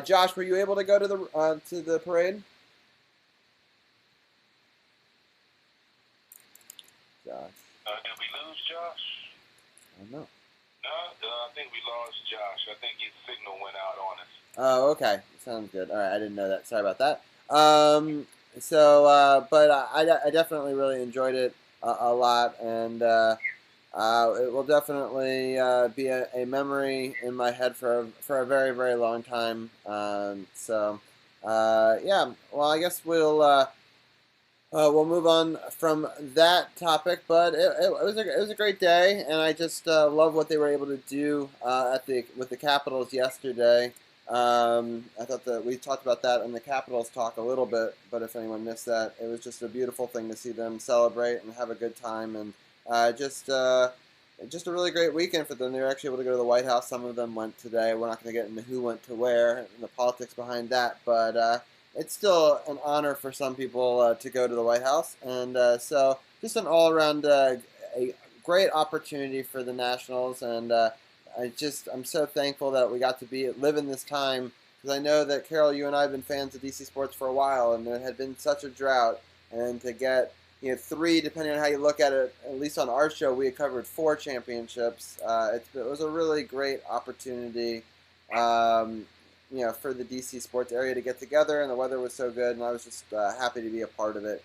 Josh, were you able to go to the parade? Josh. Did we lose Josh? I don't know. No, I think we lost Josh. I think his signal went out on us. Oh, okay. Sounds good. All right, I didn't know that. Sorry about that. But I definitely really enjoyed it a lot, and it will definitely be a memory in my head for a very, very long time. Yeah. Well, I guess we'll move on from that topic, but it was a great day, and I just love what they were able to do with the Capitals yesterday. I thought that we talked about that in the Capitals talk a little bit, but if anyone missed that, it was just a beautiful thing to see them celebrate and have a good time, and just a really great weekend for them. They were actually able to go to the White House. Some of them went today. We're not going to get into who went to where and the politics behind that, but it's still an honor for some people to go to the White House, and so just an all-around a great opportunity for the Nationals, and I'm so thankful that we got to live in this time, because I know that, Carol, you and I have been fans of DC sports for a while, and there had been such a drought, and to get 3, depending on how you look at it, at least on our show, we had covered 4 championships. It was a really great opportunity, for the DC sports area to get together, and the weather was so good, and I was just happy to be a part of it.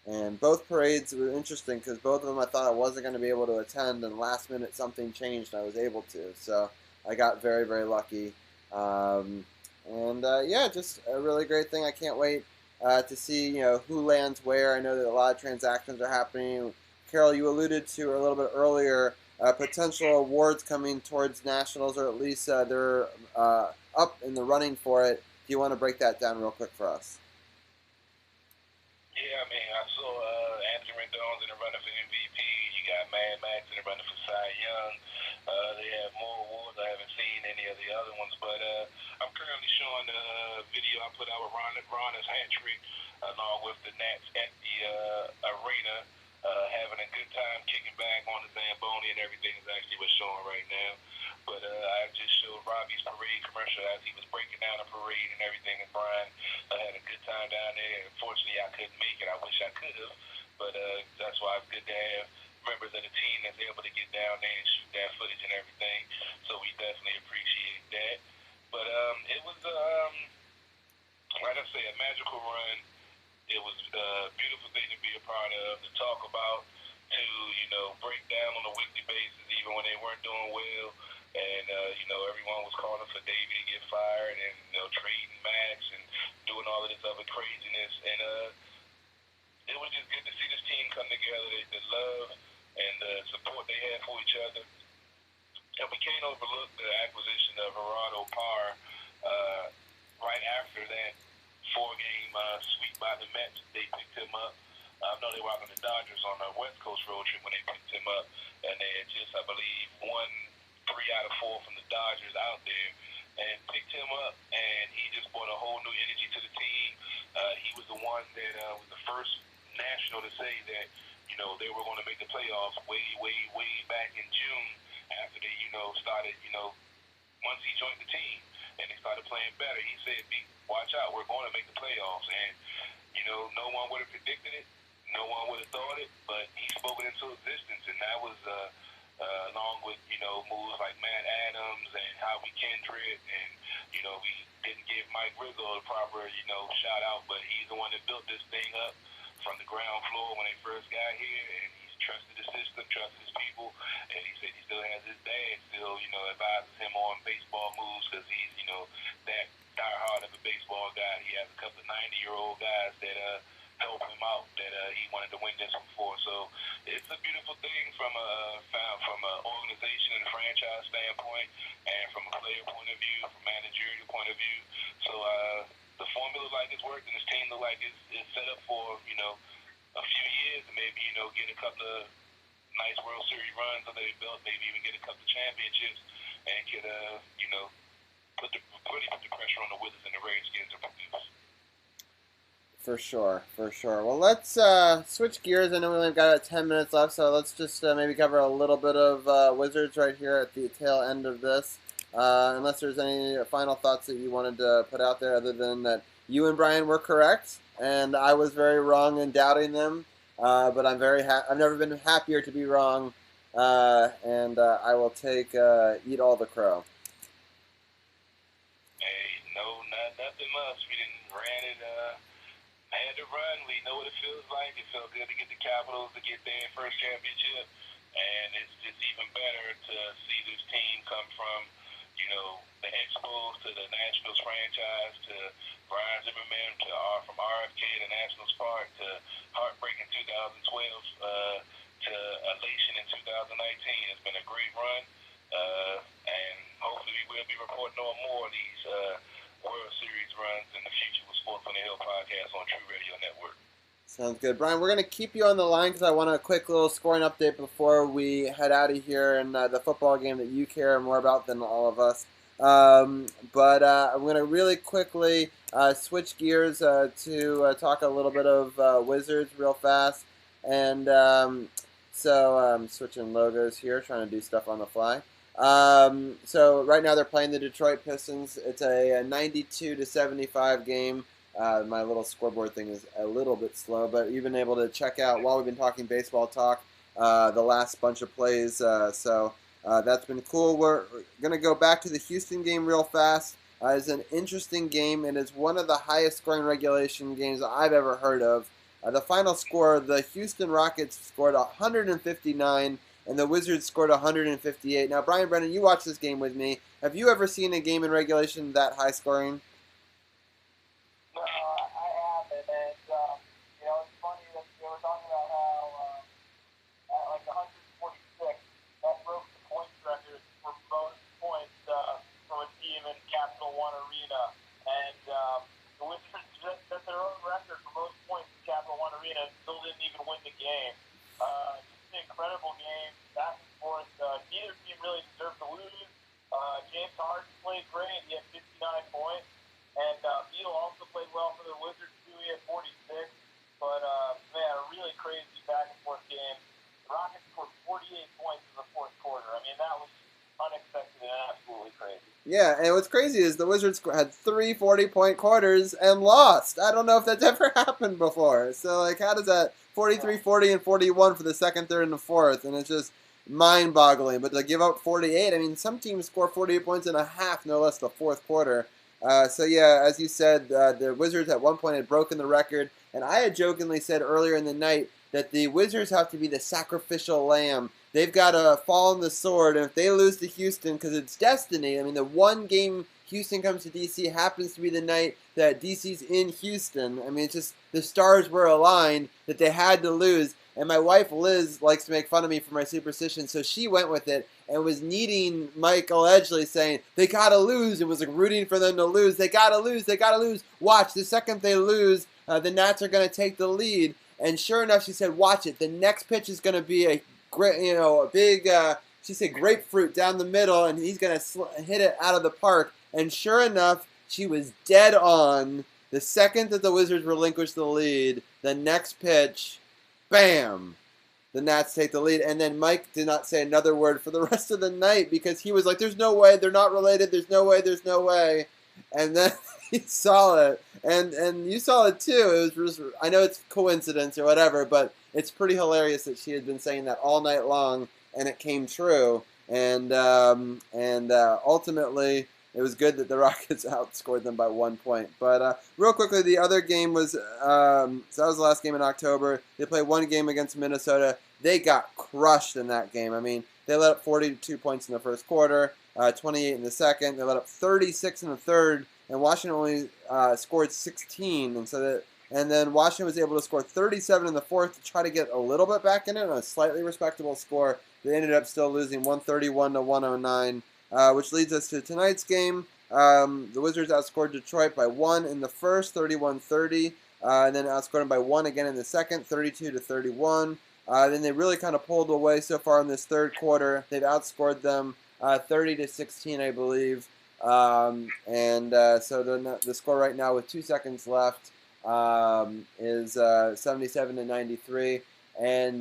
And both parades were interesting because both of them I thought I wasn't going to be able to attend, and last minute something changed and I was able to. So I got very, very lucky. Just a really great thing. I can't wait to see who lands where. I know that a lot of transactions are happening. Carol, you alluded to a little bit earlier potential awards coming towards nationals, or at least they're up in the running for it. Do you want to break that down real quick for us? Yeah, I mean, I saw Anthony Rendon's in the running for MVP. You got Mad Max in the running for Cy Young. They have more awards. I haven't seen any of the other ones, but I'm currently showing the video I put out with Ron's hat trick, along with the Nats at the arena, having a good time kicking back on the Zamboni, and everything is actually what's showing right now. But I just showed Robbie's parade commercial as he was breaking down the parade and everything, and Brian had a good time down there. Unfortunately, I couldn't make it. I wish I could have, but that's why it's good to have members of the team that's able to get down there and shoot that footage and everything. So we definitely appreciate that. But it was, like I say, a magical run. It was a beautiful thing to be a part of, to talk about, to break down on a weekly basis, even when they weren't doing well. And, everyone was calling for Davey to get fired and, trading Max and doing all of this other craziness. And it was just good to see this team come together, the love and the support they had for each other. And we can't overlook the acquisition of Gerardo Parr right after that 4-game sweep by the Mets. They picked him up. I know they were out on the Dodgers on a West Coast road trip when they picked him up. And they had just, I believe, won 3 out of 4 from the Dodgers out there, and picked him up, and he just brought a whole new energy to the team. He was the one that was the first national to say that, they were going to make the playoffs way, way, way back in June after they, started, once he joined the team and they started playing better. He said, watch out, we're going to make the playoffs. And, no one would have predicted it. No one would have thought it, but he spoke it into existence, and that was along with, moves like Matt Adams and Howie Kendrick, and, we didn't give Mike Rizzo the proper, shout out, but he's the one that built this thing up from the ground floor when they first got here, and he's trusted the system, trusted his people, and he said he still has his dad still, advises him on baseball moves because he's, that diehard of a baseball guy. He has a couple of 90-year-old guys that help him out that he wanted to win this one for. So it's a beautiful thing from an organization and a franchise standpoint, and from a player point of view, from a managerial point of view. So the formula like it's worked, and this team look like it's set up for a few years, and maybe get a couple of nice World Series runs under their belt, maybe even get a couple of championships, and get put the pressure on the Wizards and the Redskins to produce. For sure. Well, let's switch gears. I know we only got 10 minutes left, so let's just maybe cover a little bit of Wizards right here at the tail end of this. Unless there's any final thoughts that you wanted to put out there, other than that you and Brian were correct, and I was very wrong in doubting them. But I'm very I've never been happier to be wrong, and I will take eat all the crow. Hey, no, nothing much. We didn't ran it. Had to run. We know what it feels like. It felt good to get the Capitals to get their first championship, and it's just even better to see this team come from, the Expos to the Nationals franchise to Brian Zimmerman from RFK to Nationals Park to heartbreak in 2012 to elation in 2019. It's been a great run, and hopefully we will be reporting on more of these World Series runs in the future with Sports on the Hill podcast on TruRadio Network. Sounds good. Brian, we're going to keep you on the line because I want a quick little scoring update before we head out of here and the football game that you care more about than all of us. But I'm going to really quickly switch gears to talk a little bit of Wizards real fast. And so I'm switching logos here, trying to do stuff on the fly. So right now they're playing the Detroit Pistons. It's a 92-75 game. My little scoreboard thing is a little bit slow, but you've been able to check out while we've been talking baseball talk the last bunch of plays. So that's been cool. We're going to go back to the Houston game real fast. It's an interesting game, and it's one of the highest scoring regulation games I've ever heard of. The final score, the Houston Rockets scored 159, and the Wizards scored 158. Now, Brian Brennan, you watched this game with me. Have you ever seen a game in regulation that high scoring? No, I haven't, and it's funny that they were talking about how at like 146, that broke the points record for most points from a team in Capital One Arena, and the Wizards just set their own record for most points in Capital One Arena and still didn't even win the game. Just an incredible game, back and forth. Neither team really deserved to lose. James Harden played great. He had 59 points. And Beal also played well for the Wizards, too. He had 46. But, man, a really crazy back-and-forth game. The Rockets scored 48 points in the fourth quarter. I mean, that was unexpected and absolutely crazy. Yeah, and what's crazy is the Wizards had 3 40-point quarters and lost. I don't know if that's ever happened before. So, like, how does that 43, 40, and 41 for the second, third, and the fourth? And it's just mind-boggling. But to give up 48, I mean, some teams score 48 points in a half, no less the fourth quarter. So, yeah, as you said, the Wizards at one point had broken the record. And I had jokingly said earlier in the night that the Wizards have to be the sacrificial lamb. They've got to fall on the sword, and if they lose to Houston, because it's destiny, I mean, the one game Houston comes to D.C. happens to be the night that D.C.'s in Houston. I mean, it's just the stars were aligned that they had to lose. And my wife, Liz, likes to make fun of me for my superstition, so she went with it and was kneading Michael Edgley, saying, they got to lose, and was like rooting for them to lose. They got to lose. They got to lose. Watch, the second they lose, the Nats are going to take the lead. And sure enough, she said, watch it. The next pitch is going to be a great, a big, she said grapefruit down the middle, and he's going to hit it out of the park. And sure enough, she was dead on. The second that the Wizards relinquished the lead, the next pitch, bam, the Nats take the lead. And then Mike did not say another word for the rest of the night because he was like, there's no way, they're not related, there's no way, there's no way. And then he saw it, and you saw it too. It was just, I know it's coincidence or whatever, but it's pretty hilarious that she had been saying that all night long, and it came true. And ultimately, it was good that the Rockets outscored them by 1 point. But real quickly, the other game was, so that was the last game in October. They played one game against Minnesota. They got crushed in that game. I mean, they let up 42 points in the first quarter, 28 in the second. They let up 36 in the third, and Washington only scored 16. And then Washington was able to score 37 in the fourth to try to get a little bit back in it, a slightly respectable score. They ended up still losing 131 to 109. Which leads us to tonight's game. The Wizards outscored Detroit by 1 in the first, 31-30, and then outscored them by 1 again in the second, 32-31. Then they really kind of pulled away so far in this third quarter. They've outscored them 30-16, I believe. So the score right now with 2 seconds left is 77-93. And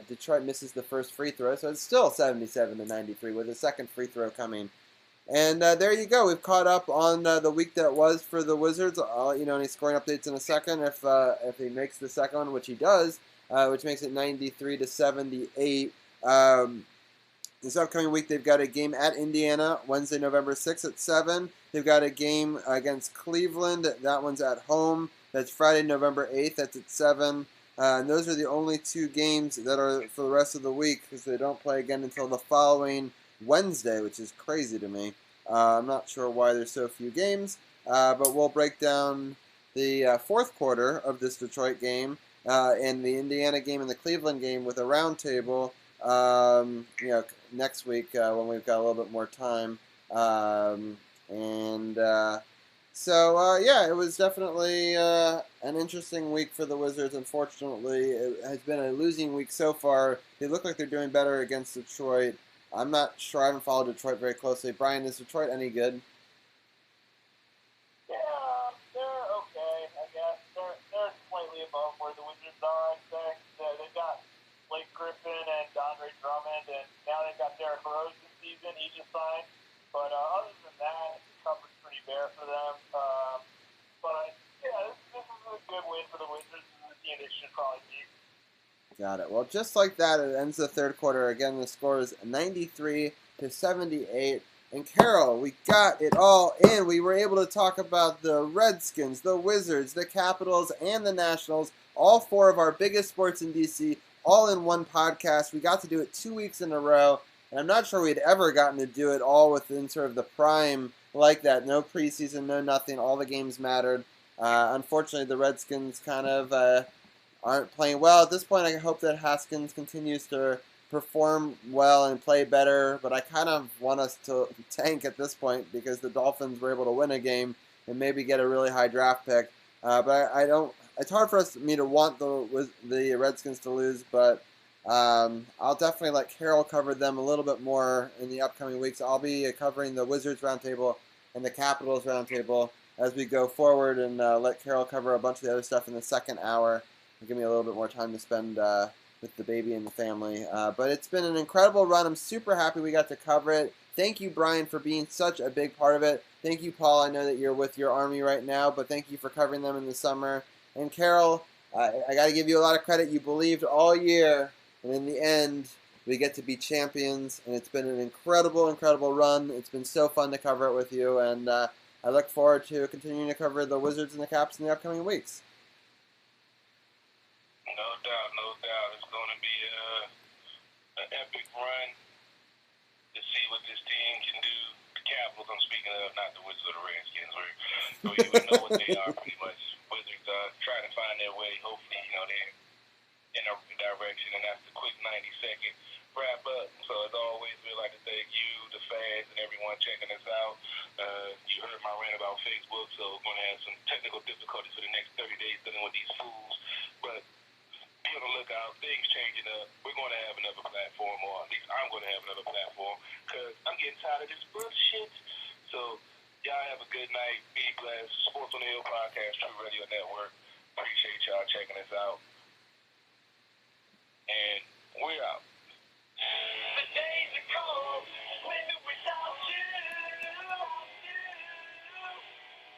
Detroit misses the first free throw, so it's still 77-93 with a second free throw coming. And there you go. We've caught up on the week that was for the Wizards. Any scoring updates in a second if he makes the second one, which he does, which makes it 93-78. This upcoming week, they've got a game at Indiana, Wednesday, November 6th at 7. They've got a game against Cleveland. That one's at home. That's Friday, November 8th. That's at 7. And those are the only 2 games that are for the rest of the week because they don't play again until the following Wednesday, which is crazy to me. I'm not sure why there's so few games, but we'll break down the fourth quarter of this Detroit game and the Indiana game and the Cleveland game with a roundtable next week when we've got a little bit more time. It was definitely an interesting week for the Wizards. Unfortunately, it has been a losing week so far. They look like they're doing better against Detroit. I'm not sure. I haven't followed Detroit very closely. Brian, is Detroit any good? Yeah, they're okay, I guess. They're slightly above where the Wizards are, I think. They've got Blake Griffin and Andre Drummond, and now they've got Derrick Rose this season. He just signed. But other than that, the cover's pretty bare for them. But yeah, this is a good win for the Wizards, and the team they should probably beat. Got it. Well, just like that, it ends the third quarter. Again, the score is 93-78. And Carol, we got it all in. We were able to talk about the Redskins, the Wizards, the Capitals, and the Nationals. All four of our biggest sports in DC, all in one podcast. We got to do it 2 weeks in a row. And I'm not sure we'd ever gotten to do it all within sort of the prime like that. No preseason, no nothing. All the games mattered. Unfortunately, the Redskins kind of aren't playing well. At this point, I hope that Haskins continues to perform well and play better, but I kind of want us to tank at this point because the Dolphins were able to win a game and maybe get a really high draft pick. But I don't. It's hard for me to want the Redskins to lose, but I'll definitely let Carol cover them a little bit more in the upcoming weeks. I'll be covering the Wizards roundtable and the Capitals roundtable as we go forward, and let Carol cover a bunch of the other stuff in the second hour. Give me a little bit more time to spend with the baby and the family. But it's been an incredible run. I'm super happy we got to cover it. Thank you, Brian, for being such a big part of it. Thank you, Paul. I know that you're with your Army right now, but thank you for covering them in the summer. And Carol, I got to give you a lot of credit. You believed all year, and in the end, we get to be champions. And it's been an incredible, incredible run. It's been so fun to cover it with you, and I look forward to continuing to cover the Wizards and the Caps in the upcoming weeks. No doubt. It's going to be an epic run to see what this team can do. The Capitals, I'm speaking of, not the Wizards or the Redskins. So you would know what they are pretty much. Wizards trying to find their way. Hopefully, they're in a direction, and that's the quick 90-second wrap up. So as always, we'd like to thank you, the fans, and everyone checking us out. You heard my rant about Facebook, so we're going to have some technical difficulties for the next 30 days dealing with these fools. But be on the lookout. Things changing up. We're going to have another platform, or at least I'm going to have another platform, because I'm getting tired of this bullshit. So y'all have a good night. Be blessed. Sports on the Hill podcast, TruRadio Network. Appreciate y'all checking us out. And we're out. The days are cold when without you.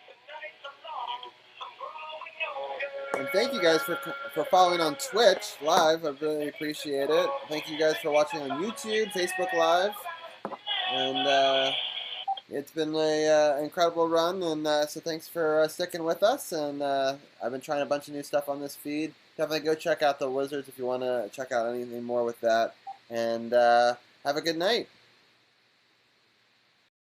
The nights are long. I'm growing older. And thank you guys for following on Twitch Live. I really appreciate it. Thank you guys for watching on YouTube, Facebook Live. And it's been an incredible run. And so thanks for sticking with us. And I've been trying a bunch of new stuff on this feed. Definitely go check out the Wizards if you want to check out anything more with that. And have a good night.